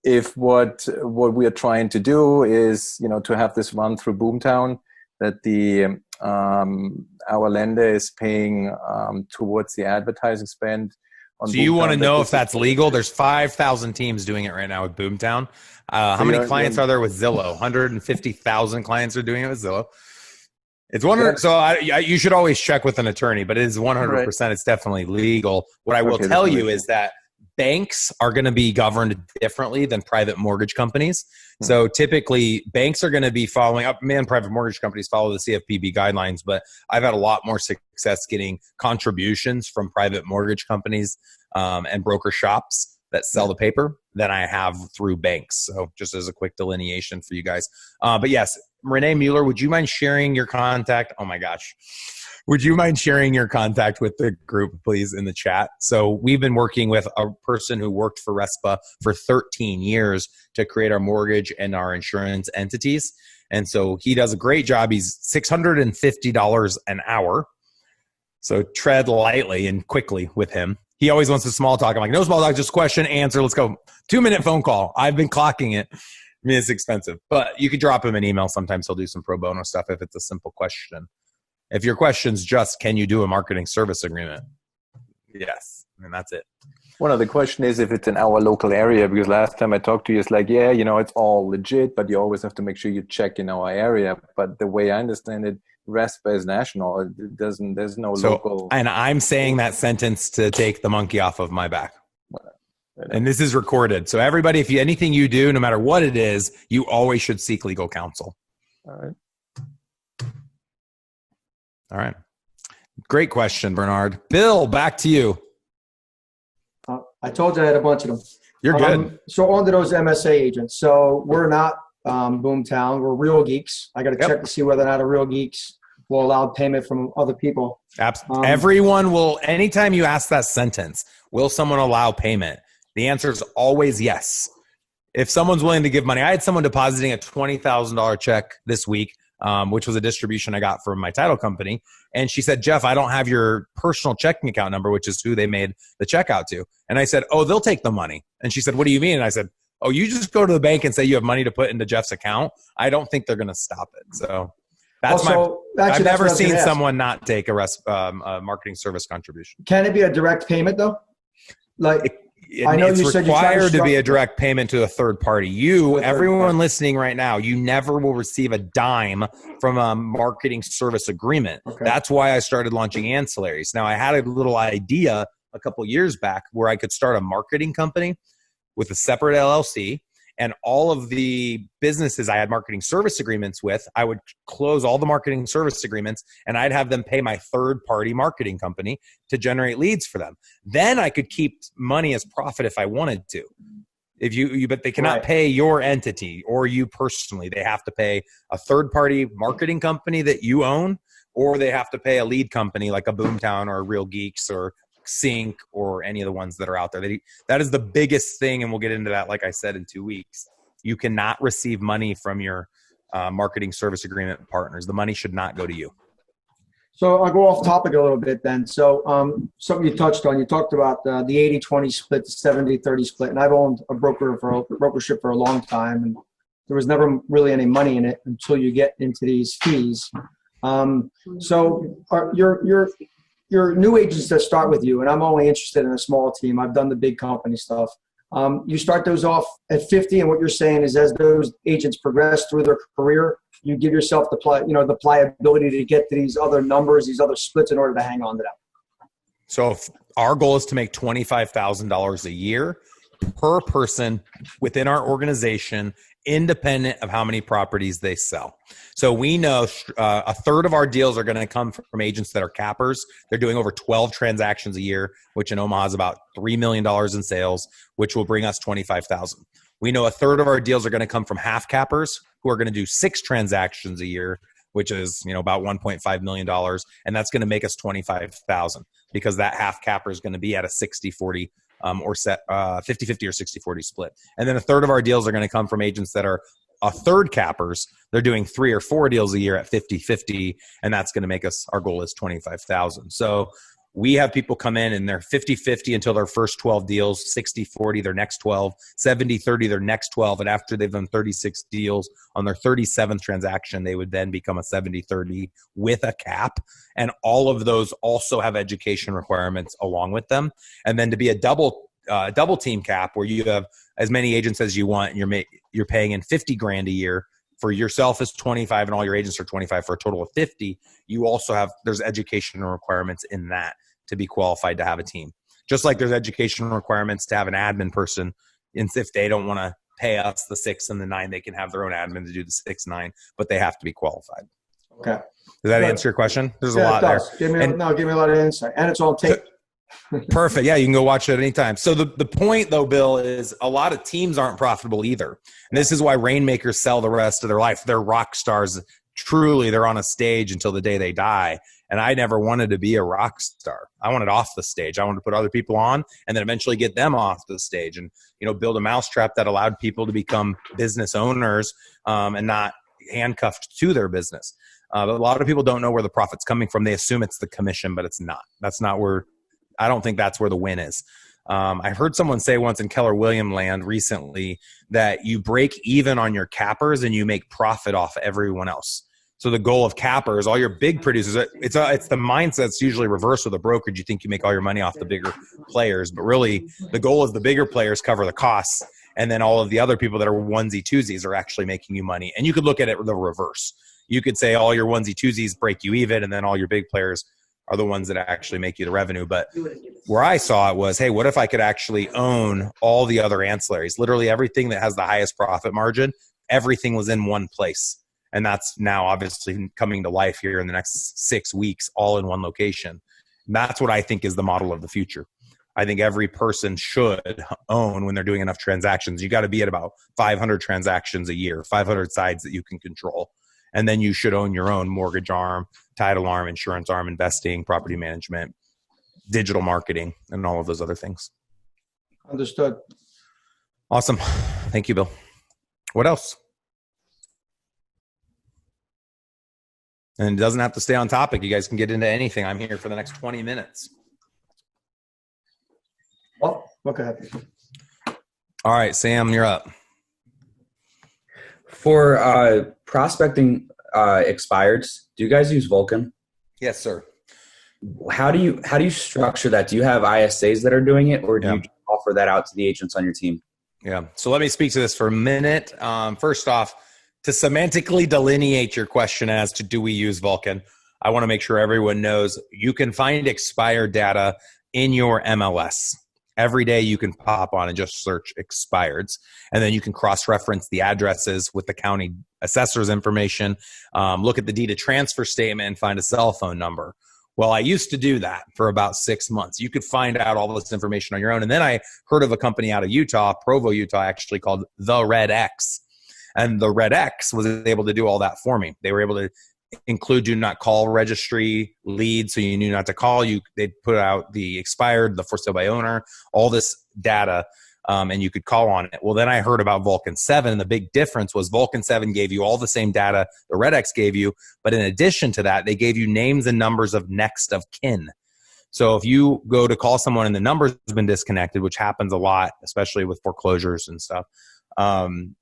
if what we are trying to do is, to have this run through Boomtown, that the our lender is paying towards the advertising spend on So you want to Boomtown, know if that's legal? There's 5,000 teams doing it right now with Boomtown. How many clients are there with Zillow? 150,000 clients are doing it with Zillow. It's 100. So you should always check with an attorney, but it is 100%. It's definitely legal. What I will tell you is that banks are going to be governed differently than private mortgage companies. So typically banks are going to be following up, private mortgage companies follow the CFPB guidelines, but I've had a lot more success getting contributions from private mortgage companies and broker shops that sell the paper than I have through banks. So just as a quick delineation for you guys. But yes, Renee Mueller, would you mind sharing your contact? Oh my gosh. Would you mind sharing your contact with the group, please, in the chat? So we've been working with a person who worked for RESPA for 13 years to create our mortgage and our insurance entities. And so he does a great job. He's $650 an hour. So tread lightly and quickly with him. He always wants a small talk. I'm like, no small talk, just question, answer. Let's go. 2-minute phone call. I've been clocking it. I mean, it's expensive. But you could drop him an email. Sometimes he'll do some pro bono stuff if it's a simple question. If your question's just, can you do a marketing service agreement? Yes. And that's it. One other question is if it's in our local area, because last time I talked to you, it's like, it's all legit, but you always have to make sure you check in our area. But the way I understand it, RESPA is national. It doesn't, there's no local. And I'm saying that sentence to take the monkey off of my back. And this is recorded. So everybody, if anything you do, no matter what it is, you always should seek legal counsel. All right. Great question, Bernard. Bill, back to you. I told you I had a bunch of them. You're good. So on to those MSA agents. So we're not Boomtown. We're Real Geeks. I got to check to see whether or not a Real Geeks will allow payment from other people. Absolutely. Everyone will, anytime you ask that sentence, will someone allow payment? The answer is always yes. If someone's willing to give money, I had someone depositing a $20,000 check this week, which was a distribution I got from my title company. And she said, Jeff, I don't have your personal checking account number, which is who they made the check out to. And I said, oh, they'll take the money. And she said, what do you mean? And I said, oh, you just go to the bank and say you have money to put into Jeff's account. I don't think they're going to stop it. So that's I've never seen someone not take a marketing service contribution. Can it be a direct payment though? I know it's you said required to be a direct payment to a third party. Everyone listening right now, you never will receive a dime from a marketing service agreement. Okay. That's why I started launching ancillaries. Now, I had a little idea a couple years back where I could start a marketing company with a separate LLC. And all of the businesses I had marketing service agreements with, I would close all the marketing service agreements and I'd have them pay my third-party marketing company to generate leads for them. Then I could keep money as profit if I wanted to. But they cannot pay your entity or you personally. They have to pay a third-party marketing company that you own, or they have to pay a lead company like a Boomtown or a Real Geeks or Sync or any of the ones that are out there. That is the biggest thing, and we'll get into that, like I said, in 2 weeks. You cannot receive money from your marketing service agreement partners. The money should not go to you. So I'll go off topic a little bit then. So something you touched on, you talked about the 80-20 split, the 70-30 split, and I've owned a brokership for a long time, and there was never really any money in it until you get into these fees. So your new agents that start with you, and I'm only interested in a small team. I've done the big company stuff. You start those off at 50, and what you're saying is as those agents progress through their career, you give yourself the pliability to get to these other numbers, these other splits in order to hang on to them. So if our goal is to make $25,000 a year per person within our organization, independent of how many properties they sell. So we know a third of our deals are going to come from agents that are cappers. They're doing over 12 transactions a year, which in Omaha is about $3 million in sales, which will bring us $25,000. We know a third of our deals are going to come from half cappers who are going to do 6 transactions a year, which is about $1.5 million. And that's going to make us $25,000 because that half capper is going to be at a 60-40 or set 50-50 or 60-40 split. And then a third of our deals are going to come from agents that are a third cappers. They're doing 3 or 4 deals a year at 50-50, and that's going to make us, our goal is $25,000. So we have people come in and they're 50-50 until their first 12 deals, 60-40 their next 12, 70-30 their next 12. And after they've done 36 deals on their 37th transaction, they would then become a 70-30 with a cap. And all of those also have education requirements along with them. And then to be a double team cap where you have as many agents as you want and you're paying in $50,000 a year. For yourself is 25 and all your agents are 25 for a total of 50. You also have, there's education requirements in that to be qualified to have a team. Just like there's education requirements to have an admin person. And if they don't want to pay us the 6 and the 9, they can have their own admin to do the 6, 9, but they have to be qualified. Okay. Does that answer your question? There's a lot there. Give me a lot of insight. And it's all tape. Perfect. Yeah, you can go watch it anytime. So the point, though, Bill, is a lot of teams aren't profitable either. And this is why Rainmakers sell the rest of their life. They're rock stars. Truly, they're on a stage until the day they die. And I never wanted to be a rock star. I wanted off the stage. I wanted to put other people on and then eventually get them off the stage and, build a mousetrap that allowed people to become business owners and not handcuffed to their business. But a lot of people don't know where the profit's coming from. They assume it's the commission, but it's not. That's not where – I don't think that's where the win is. I heard someone say once in Keller Williams land recently that you break even on your cappers and you make profit off everyone else. So the goal of cappers, all your big producers, it's the mindset's usually reversed with a brokerage. You think you make all your money off the bigger players, but really the goal is the bigger players cover the costs, and then all of the other people that are onesie twosies are actually making you money. And you could look at it the reverse. You could say all your onesie twosies break you even, and then all your big players are the ones that actually make you the revenue. But where I saw it was, hey, what if I could actually own all the other ancillaries? Literally everything that has the highest profit margin, everything was in one place. And that's now obviously coming to life here in the next 6 weeks, all in one location. And that's what I think is the model of the future. I think every person should own when they're doing enough transactions. You got to be at about 500 transactions a year, 500 sides that you can control. And then you should own your own mortgage arm, title arm, insurance arm, investing, property management, digital marketing, and all of those other things. Understood. Awesome. Thank you, Bill. What else? And it doesn't have to stay on topic. You guys can get into anything. I'm here for the next 20 minutes. Oh, okay. All right, Sam, you're up. For prospecting expireds, do you guys use Vulcan? Yes, sir. How do you structure that? Do you have ISAs that are doing it, or do you offer that out to the agents on your team? Yeah. So let me speak to this for a minute. First off, to semantically delineate your question as to do we use Vulcan, I want to make sure everyone knows you can find expired data in your MLS. Every day you can pop on and just search expireds, and then you can cross-reference the addresses with the county assessor's information, look at the deed of transfer statement and find a cell phone number. Well, I used to do that for about 6 months. You could find out all this information on your own. And then I heard of a company out of Utah, Provo, Utah, actually called The Red X. And The Red X was able to do all that for me. They were able to include do not call registry leads, so you knew not to call. They put out the expired, the for sale by owner, all this data, and you could call on it. Well, then I heard about Vulcan 7, and the big difference was Vulcan 7 gave you all the same data the Red X gave you, but in addition to that, they gave you names and numbers of next of kin. So if you go to call someone and the number's been disconnected, which happens a lot, especially with foreclosures and stuff,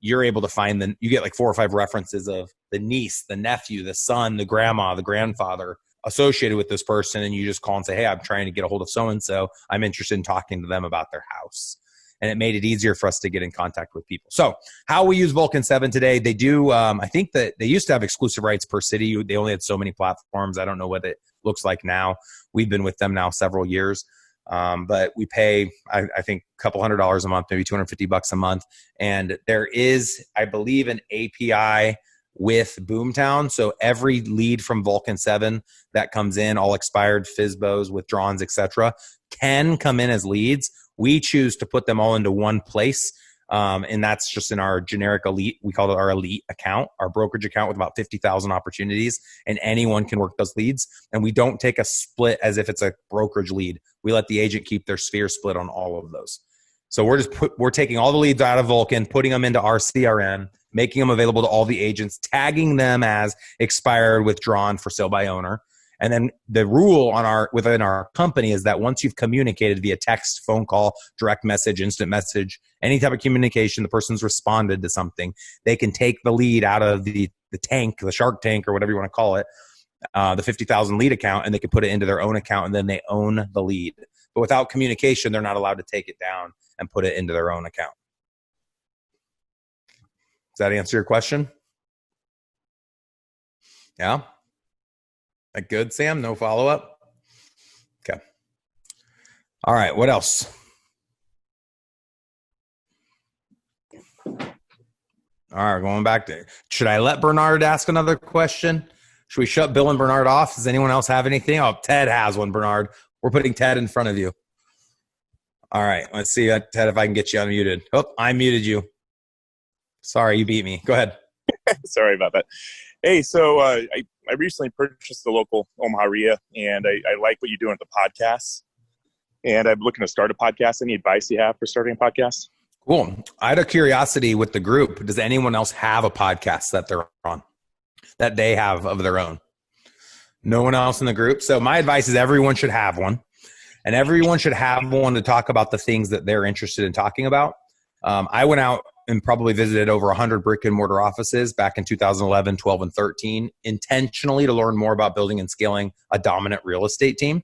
you're able to find you get like 4 or 5 references of the niece, the nephew, the son, the grandma, the grandfather associated with this person. And you just call and say, hey, I'm trying to get a hold of so-and-so. I'm interested in talking to them about their house. And it made it easier for us to get in contact with people. So how we use Vulcan 7 today, they do, I think that they used to have exclusive rights per city. They only had so many platforms. I don't know what it looks like now. We've been with them now several years. But we pay, I think, a couple $100 a month, maybe $250 a month. And there is, I believe, an API with Boomtown. So every lead from Vulcan 7 that comes in, all expired, FSBOs, withdrawals, etc., can come in as leads. We choose to put them all into one place. And that's just in our generic elite. We call it our elite account, our brokerage account with about 50,000 opportunities, and anyone can work those leads. And we don't take a split as if it's a brokerage lead. We let the agent keep their sphere split on all of those. So we're taking all the leads out of Vulcan, putting them into our CRM, making them available to all the agents, tagging them as expired, withdrawn, for sale by owner. And then the rule within our company is that once you've communicated via text, phone call, direct message, instant message, any type of communication, the person's responded to something, they can take the lead out of the tank, the shark tank, or whatever you want to call it, the 50,000 lead account, and they can put it into their own account, and then they own the lead. But without communication, they're not allowed to take it down and put it into their own account. Does that answer your question? Yeah? That good, Sam? No follow-up? Okay. All right, what else? All right, going back to, should I let Bernard ask another question? Should we shut Bill and Bernard off? Does anyone else have anything? Oh, Ted has one, Bernard. We're putting Ted in front of you. All right, let's see, Ted, if I can get you unmuted. Oh, I muted you. Sorry, you beat me. Go ahead. Sorry about that. Hey, so I recently purchased the local Omaha RIA, and I like what you're doing with the podcasts. And I'm looking to start a podcast. Any advice you have for starting a podcast? Cool. I had a curiosity with the group. Does anyone else have a podcast that they're on, that they have of their own? No one else in the group? So my advice is everyone should have one. And everyone should have one to talk about the things that they're interested in talking about. I went out and probably visited over 100 brick and mortar offices back in 2011, 12, and 13, intentionally to learn more about building and scaling a dominant real estate team.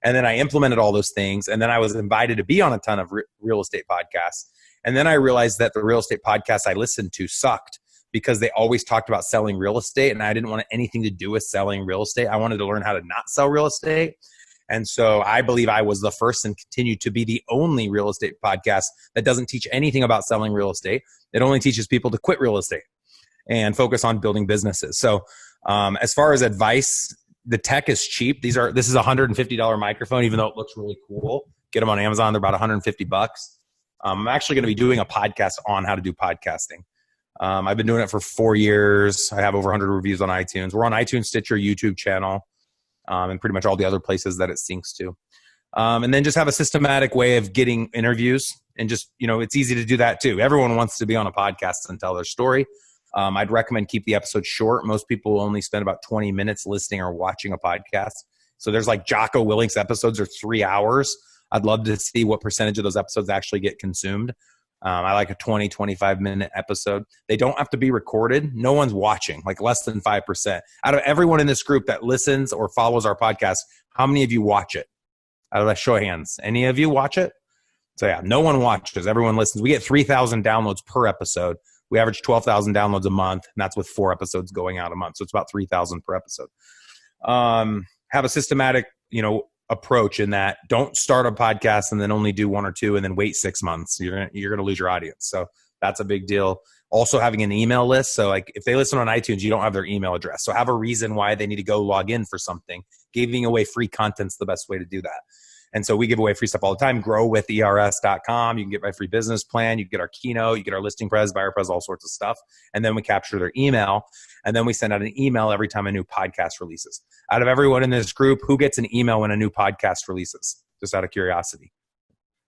And then I implemented all those things. And then I was invited to be on a ton of real estate podcasts. And then I realized that the real estate podcasts I listened to sucked because they always talked about selling real estate. And I didn't want anything to do with selling real estate. I wanted to learn how to not sell real estate. And so I believe I was the first and continue to be the only real estate podcast that doesn't teach anything about selling real estate. It only teaches people to quit real estate and focus on building businesses. So as far as advice, the tech is cheap. This is a $150 microphone, even though it looks really cool. Get them on Amazon. They're about $150. I'm actually going to be doing a podcast on how to do podcasting. I've been doing it for 4 years. I have over 100 reviews on iTunes. We're on iTunes, Stitcher, YouTube channel. And pretty much all the other places that it syncs to. And then just have a systematic way of getting interviews. And just, it's easy to do that too. Everyone wants to be on a podcast and tell their story. I'd recommend keep the episode short. Most people only spend about 20 minutes listening or watching a podcast. So there's like Jocko Willink's episodes are 3 hours. I'd love to see what percentage of those episodes actually get consumed. I like a 20, 25-minute episode. They don't have to be recorded. No one's watching, like less than 5%. Out of everyone in this group that listens or follows our podcast, how many of you watch it? Out of a show of hands. Any of you watch it? So yeah, no one watches. Everyone listens. We get 3,000 downloads per episode. We average 12,000 downloads a month, and that's with 4 episodes going out a month. So it's about 3,000 per episode. Have a systematic, approach in that. Don't start a podcast and then only do 1 or 2 and then wait 6 months. You're gonna lose your audience. So that's a big deal. Also having an email list. So like if they listen on iTunes, you don't have their email address. So have a reason why they need to go log in for something. Giving away free content's the best way to do that. And so we give away free stuff all the time. growwithers.com. You can get my free business plan. You can get our keynote. You get our listing press, buyer press, all sorts of stuff. And then we capture their email. And then we send out an email every time a new podcast releases. Out of everyone in this group, who gets an email when a new podcast releases? Just out of curiosity.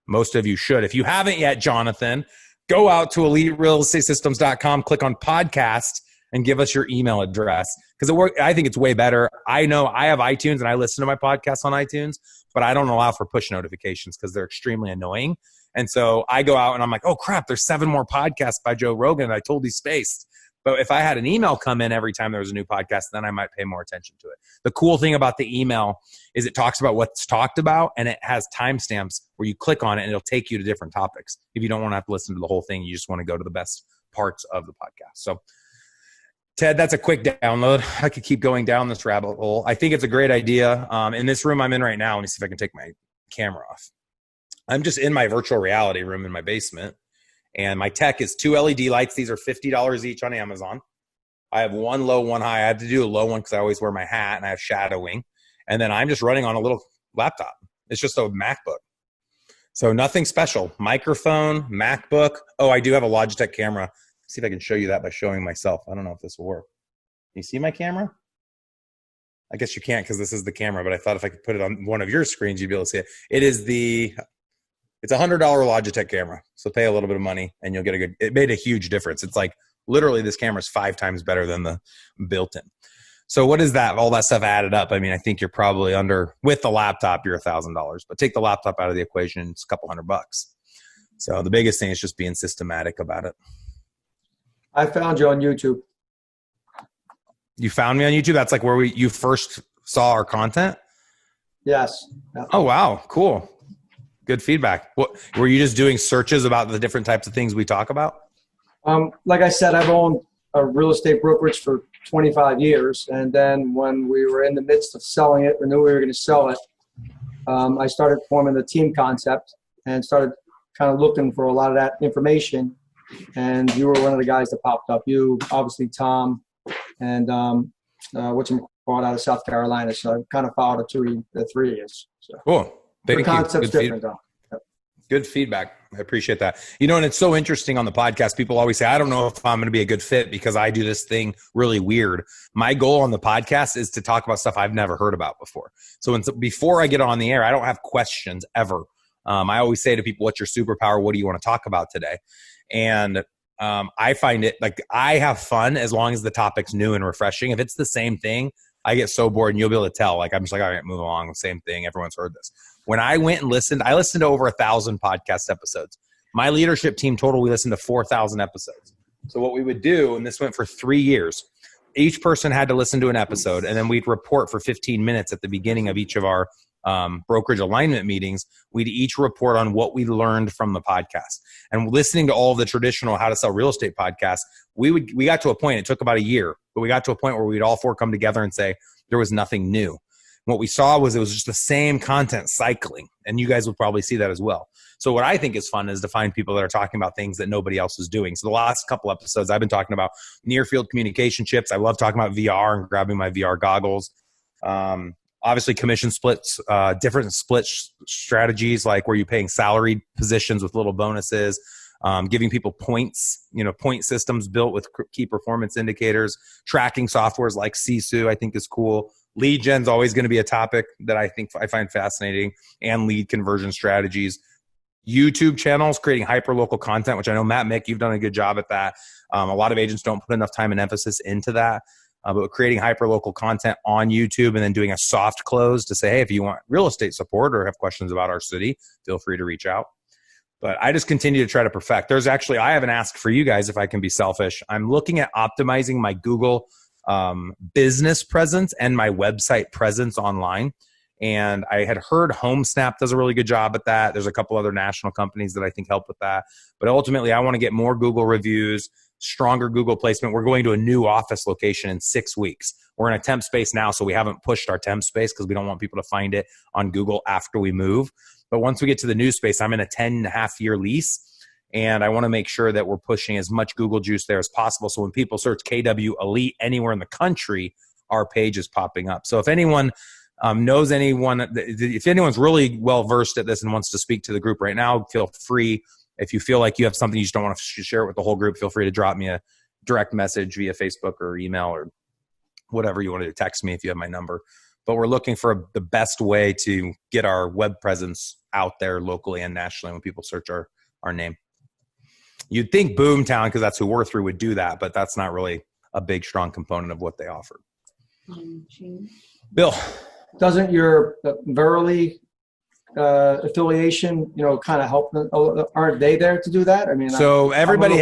Most of you should. If you haven't yet, Jonathan, go out to eliterealestatesystems.com, click on podcast, and give us your email address. Because I think it's way better. I know I have iTunes and I listen to my podcasts on iTunes, but I don't allow for push notifications because they're extremely annoying. And so I go out and I'm like, oh crap, there's 7 more podcasts by Joe Rogan that I totally spaced. But if I had an email come in every time there was a new podcast, then I might pay more attention to it. The cool thing about the email is it talks about what's talked about and it has timestamps where you click on it and it'll take you to different topics. If you don't want to have to listen to the whole thing, you just want to go to the best parts of the podcast. So Ted, that's a quick download. I could keep going down this rabbit hole. I think it's a great idea. In this room I'm in right now, let me see if I can take my camera off. I'm just in my virtual reality room in my basement. And my tech is 2 LED lights. These are $50 each on Amazon. I have 1 low, 1 high. I had to do a low one because I always wear my hat and I have shadowing. And then I'm just running on a little laptop. It's just a MacBook. So nothing special. Microphone, MacBook. Oh, I do have a Logitech camera. See if I can show you that by showing myself. I don't know if this will work. Can you see my camera? I guess you can't because this is the camera, but I thought if I could put it on one of your screens, you'd be able to see it. It's a $100 Logitech camera. So pay a little bit of money and you'll get it made a huge difference. It's like literally this camera is 5 times better than the built-in. So what is that? All that stuff added up. I mean, I think you're probably under, with the laptop, you're $1,000, but take the laptop out of the equation, it's a couple $100. So the biggest thing is just being systematic about it. I found you on YouTube. You found me on YouTube? That's like where you first saw our content? Yes. Yeah. Oh, wow. Cool. Good feedback. What, were you just doing searches about the different types of things we talk about? Like I said, I've owned a real estate brokerage for 25 years. And then when we were in the midst of selling it, we knew we were going to sell it. I started forming the team concept and started kind of looking for a lot of that information. And you were one of the guys that popped up. You, obviously, Tom, and what's called out of South Carolina. So I kind of followed the three of us. So. Cool. Thank the concept's you. different, though. Yep. Good feedback. I appreciate that. And it's so interesting on the podcast. People always say, I don't know if I'm going to be a good fit because I do this thing really weird. My goal on the podcast is to talk about stuff I've never heard about before. So before I get on the air, I don't have questions ever. I always say to people, what's your superpower? What do you want to talk about today? And I find it like I have fun as long as the topic's new and refreshing. If it's the same thing, I get so bored, and you'll be able to tell. Like, I'm just like, all right, move along. The same thing. Everyone's heard this. When I went and listened, I listened to over 1,000 podcast episodes. My leadership team total, we listened to 4,000 episodes. So what we would do, and this went for 3 years, each person had to listen to an episode, and then we'd report for 15 minutes at the beginning of each of our brokerage alignment meetings. We'd each report on what we learned from the podcast. And listening to all of the traditional How to Sell Real Estate podcasts, we got to a point, it took about a year, but we got to a point where we'd all four come together and say there was nothing new. What we saw was it was just the same content cycling, and you guys would probably see that as well. So what I think is fun is to find people that are talking about things that nobody else is doing. So the last couple episodes, I've been talking about near field communication chips. I love talking about VR and grabbing my VR goggles. Obviously, commission splits, different split strategies, like where you're paying salaried positions with little bonuses, giving people points, point systems built with key performance indicators, tracking softwares like Sisu, I think is cool. Lead gen's always going to be a topic that I find fascinating, and lead conversion strategies. YouTube channels, creating hyper-local content, which I know, Matt Mick, you've done a good job at that. A lot of agents don't put enough time and emphasis into that. But creating hyper-local content on YouTube and then doing a soft close to say, hey, if you want real estate support or have questions about our city, feel free to reach out. But I just continue to try to perfect. I have an ask for you guys if I can be selfish. I'm looking at optimizing my Google business presence and my website presence online. And I had heard HomeSnap does a really good job at that. There's a couple other national companies that I think help with that. But ultimately, I want to get more Google reviews, stronger Google placement. We're going to a new office location in 6 weeks. We're in a temp space now, so we haven't pushed our temp space because we don't want people to find it on Google after we move. But once we get to the new space, I'm in a 10.5-year lease, and I want to make sure that we're pushing as much Google juice there as possible. So when people search KW Elite anywhere in the country, our page is popping up. So if anyone knows anyone, if anyone's really well-versed at this and wants to speak to the group right now, feel free. If you feel like you have something you just don't want to share it with the whole group, feel free to drop me a direct message via Facebook or email or whatever you want to do. Text me if you have my number. But we're looking for the best way to get our web presence out there locally and nationally when people search our name. You'd think Boomtown, because that's who we're through, would do that, but that's not really a big, strong component of what they offer. Bill. Doesn't your Verily affiliation, kind of help? Aren't they there to do that? I mean, so everybody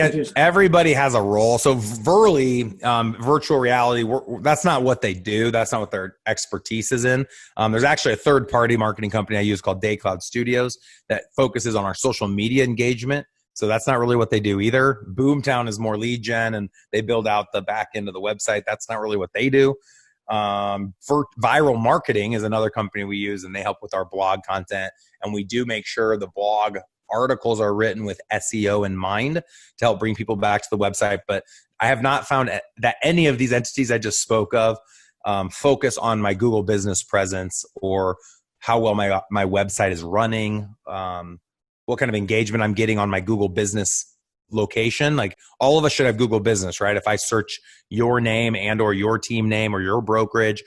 has a role. So Verily, virtual reality, that's not what they do. That's not what their expertise is in. There's actually a third-party marketing company I use called DayCloud Studios that focuses on our social media engagement. So that's not really what they do either. Boomtown is more lead gen, and they build out the back end of the website. That's not really what they do. Viral Marketing is another company we use, and they help with our blog content. And we do make sure the blog articles are written with SEO in mind to help bring people back to the website. But I have not found that any of these entities I just spoke of focus on my Google business presence or how well my website is running, what kind of engagement I'm getting on my Google business location. Like, all of us should have Google business, right? If I search your name and or your team name or your brokerage,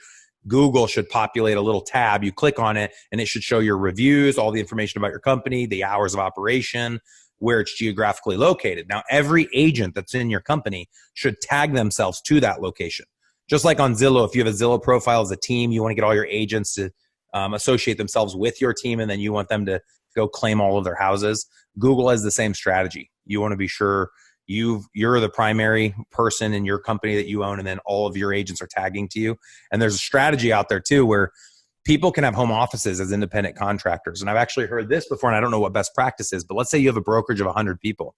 Google should populate a little tab. You click on it and it should show your reviews, all the information about your company, the hours of operation, where it's geographically located. Now, every agent that's in your company should tag themselves to that location. Just like on Zillow, if you have a Zillow profile as a team, you want to get all your agents to associate themselves with your team, and then you want them to go claim all of their houses. Google has the same strategy. You want to be sure you're the primary person in your company that you own, and then all of your agents are tagging to you. And there's a strategy out there too where people can have home offices as independent contractors. And I've actually heard this before, and I don't know what best practice is, but let's say you have a brokerage of 100 people.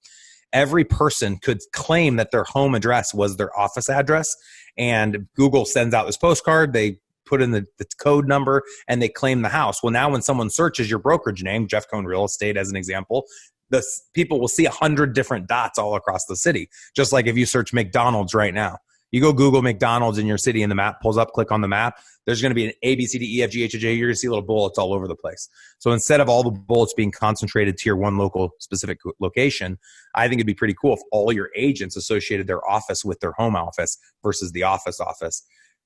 Every person could claim that their home address was their office address, and Google sends out this postcard. They put in the code number and they claim the house. Well, now when someone searches your brokerage name, Jeff Cohn Real Estate as an example, the people will see 100 different dots all across the city. Just like if you search McDonald's right now, you go Google McDonald's in your city and the map pulls up, click on the map. There's going to be an A, B, C, D, E, F, G, H, I, J. You're going to see little bullets all over the place. So instead of all the bullets being concentrated to your one local specific location, I think it'd be pretty cool if all your agents associated their office with their home office versus the office,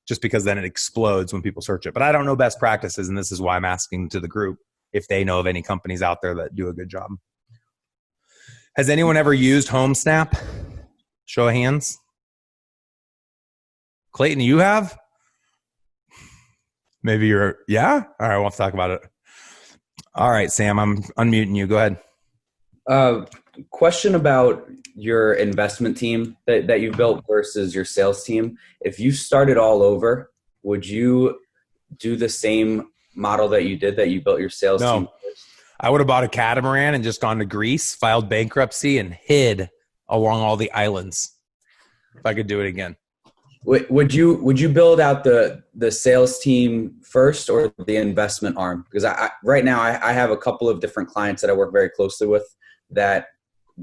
just because then it explodes when people search it. But I don't know best practices, and this is why I'm asking to the group if they know of any companies out there that do a good job. Has anyone ever used HomeSnap? Show of hands. Clayton, you have? Maybe you're, yeah? All right, we'll talk about it. All right, Sam, I'm unmuting you. Go ahead. Question about your investment team that you've built versus your sales team. If you started all over, would you do the same model that you did, that you built your sales team first? I would have bought a catamaran and just gone to Greece, filed bankruptcy, and hid along all the islands if I could do it again. Would you build out the sales team first or the investment arm? Because right now I have a couple of different clients that I work very closely with that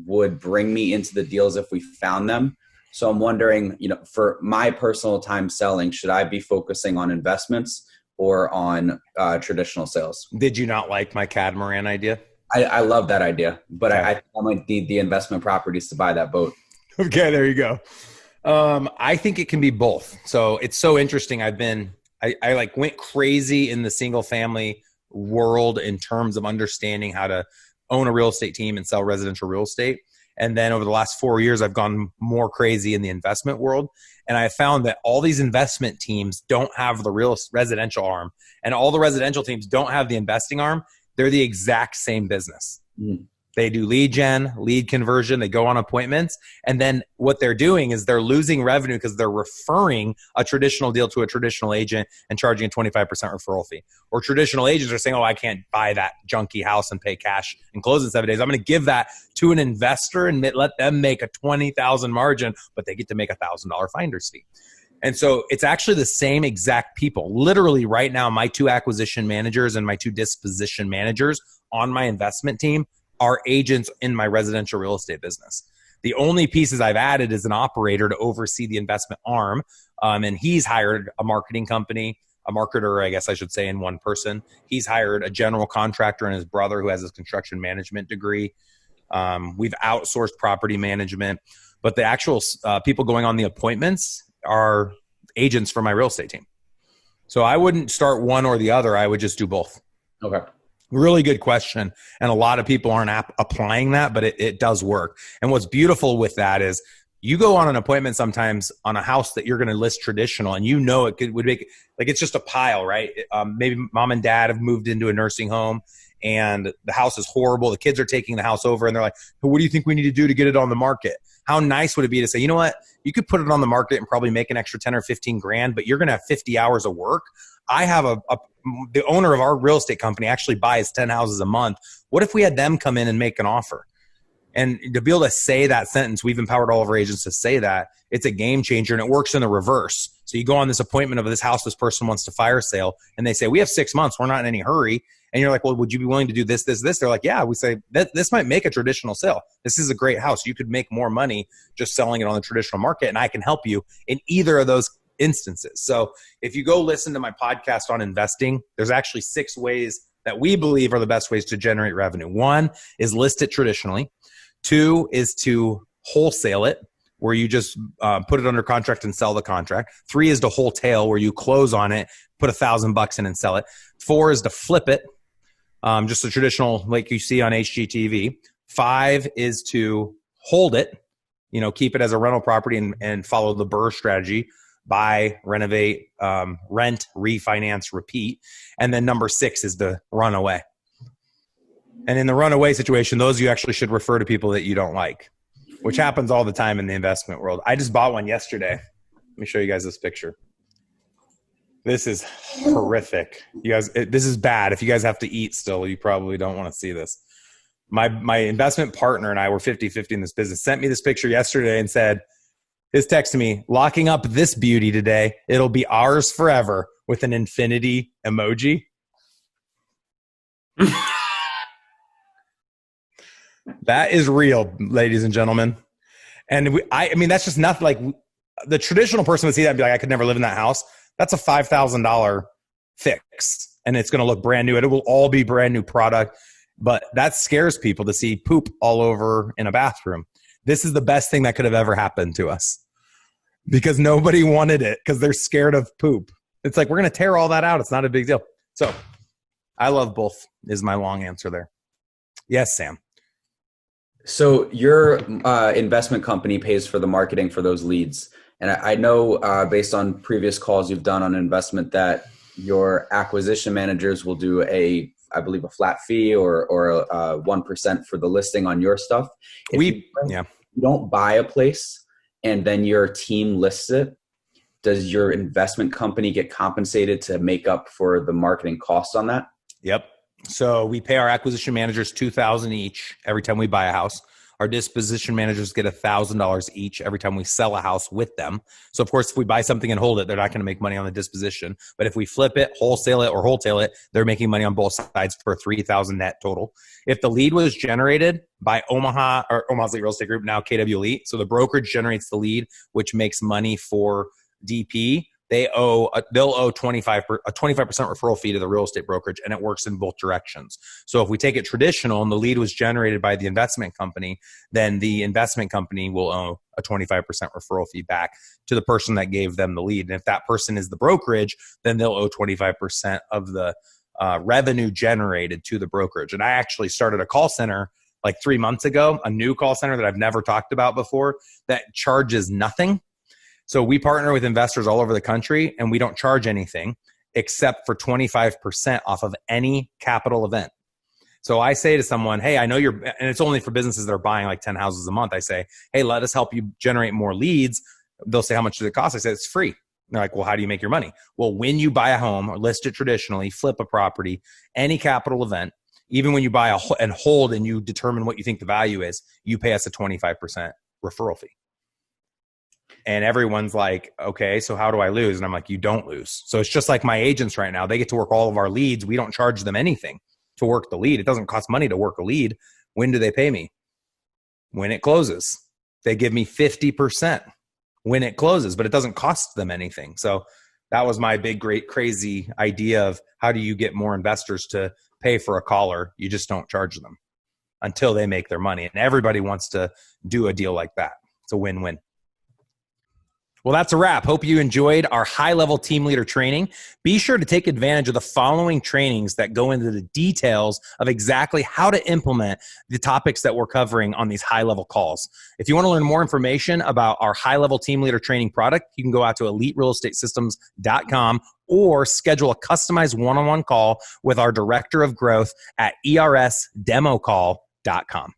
would bring me into the deals if we found them. So I'm wondering, for my personal time selling, should I be focusing on investments or on traditional sales? Did you not like my catamaran idea? I love that idea, but Okay. I might need the investment properties to buy that boat. Okay, there you go. I think it can be both. So it's so interesting. I like went crazy in the single family world in terms of understanding how to own a real estate team and sell residential real estate. And then over the last 4 years, I've gone more crazy in the investment world. And I found that all these investment teams don't have the real residential arm, and all the residential teams don't have the investing arm. They're the exact same business. Mm. They do lead gen, lead conversion. They go on appointments. And then what they're doing is they're losing revenue because they're referring a traditional deal to a traditional agent and charging a 25% referral fee. Or traditional agents are saying, oh, I can't buy that junky house and pay cash and close in 7 days. I'm going to give that to an investor and let them make a $20,000 margin, but they get to make a $1,000 finder's fee. And so it's actually the same exact people. Literally right now, my 2 acquisition managers and my 2 disposition managers on my investment team are agents in my residential real estate business. The only pieces I've added is an operator to oversee the investment arm. And he's hired a marketing company, a marketer, I guess I should say, in one person. He's hired a general contractor and his brother who has his construction management degree. We've outsourced property management, but the actual people going on the appointments are agents for my real estate team. So I wouldn't start one or the other. I would just do both. Okay. Really good question. And a lot of people aren't applying that, but it does work. And what's beautiful with that is you go on an appointment sometimes on a house that you're going to list traditional, and it would make like it's just a pile, right? Maybe mom and dad have moved into a nursing home and the house is horrible. The kids are taking the house over and they're like, what do you think we need to do to get it on the market? How nice would it be to say, you know what? You could put it on the market and probably make an extra 10 or 15 grand, but you're going to have 50 hours of work. I have the owner of our real estate company actually buys 10 houses a month. What if we had them come in and make an offer? And to be able to say that sentence, we've empowered all of our agents to say that. It's a game changer, and it works in the reverse. So you go on this appointment of this house this person wants to fire sale, and they say, we have 6 months. We're not in any hurry. And you're like, well, would you be willing to do this, this, this? They're like, yeah. We say, this might make a traditional sale. This is a great house. You could make more money just selling it on the traditional market, and I can help you in either of those instances. So if you go listen to my podcast on investing, there's actually 6 ways that we believe are the best ways to generate revenue. 1 is list it traditionally. 2 is to wholesale it, where you just put it under contract and sell the contract. 3 is to wholesale, where you close on it, put $1,000 in and sell it. 4 is to flip it, just a traditional like you see on HGTV. 5 is to hold it, keep it as a rental property and follow the BRRRR strategy. buy, renovate, rent, refinance, repeat. And then number 6 is the runaway. And in the runaway situation, those you actually should refer to people that you don't like, which happens all the time in the investment world. I just bought one yesterday. Let me show you guys this picture. This is horrific. You guys, this is bad. If you guys have to eat still, you probably don't want to see this. My investment partner and I were 50-50 in this business, sent me this picture yesterday and said, his text to me, locking up this beauty today. It'll be ours forever, with an infinity emoji. That is real, ladies and gentlemen. And I mean, that's just nothing. Like, the traditional person would see that and be like, I could never live in that house. That's a $5,000 fix, and it's going to look brand new. It will all be brand new product, but that scares people to see poop all over in a bathroom. This is the best thing that could have ever happened to us, because nobody wanted it because they're scared of poop. It's like, we're going to tear all that out. It's not a big deal. So I love both is my long answer there. Yes, Sam. So your investment company pays for the marketing for those leads. And I know based on previous calls you've done on investment that your acquisition managers will do I believe a flat fee or 1% for the listing on your stuff. If you don't buy a place and then your team lists it, does your investment company get compensated to make up for the marketing costs on that? Yep. So we pay our acquisition managers $2,000 each every time we buy a house. Our disposition managers get $1,000 each every time we sell a house with them. So of course, if we buy something and hold it, they're not going to make money on the disposition. But if we flip it, wholesale it, or wholesale it, they're making money on both sides for $3,000 net total. If the lead was generated by Omaha's Elite Real Estate Group, now KW Elite, so the brokerage generates the lead, which makes money for DP. They'll owe a 25% referral fee to the real estate brokerage, and it works in both directions. So if we take it traditional and the lead was generated by the investment company, then the investment company will owe a 25% referral fee back to the person that gave them the lead. And if that person is the brokerage, then they'll owe 25% of the revenue generated to the brokerage. And I actually started a call center like 3 months ago, a new call center that I've never talked about before that charges nothing. So we partner with investors all over the country, and we don't charge anything except for 25% off of any capital event. So I say to someone, hey, I know and it's only for businesses that are buying like 10 houses a month. I say, hey, let us help you generate more leads. They'll say, how much does it cost? I say, it's free. And they're like, well, how do you make your money? Well, when you buy a home or list it traditionally, flip a property, any capital event, even when you buy and hold and you determine what you think the value is, you pay us a 25% referral fee. And everyone's like, okay, so how do I lose? And I'm like, you don't lose. So it's just like my agents right now. They get to work all of our leads. We don't charge them anything to work the lead. It doesn't cost money to work a lead. When do they pay me? When it closes. They give me 50% when it closes, but it doesn't cost them anything. So that was my big, great, crazy idea of how do you get more investors to pay for a caller? You just don't charge them until they make their money. And everybody wants to do a deal like that. It's a win-win. Well, that's a wrap. Hope you enjoyed our high-level team leader training. Be sure to take advantage of the following trainings that go into the details of exactly how to implement the topics that we're covering on these high-level calls. If you want to learn more information about our high-level team leader training product, you can go out to EliteRealEstateSystems.com or schedule a customized one-on-one call with our Director of Growth at ERSDemoCall.com.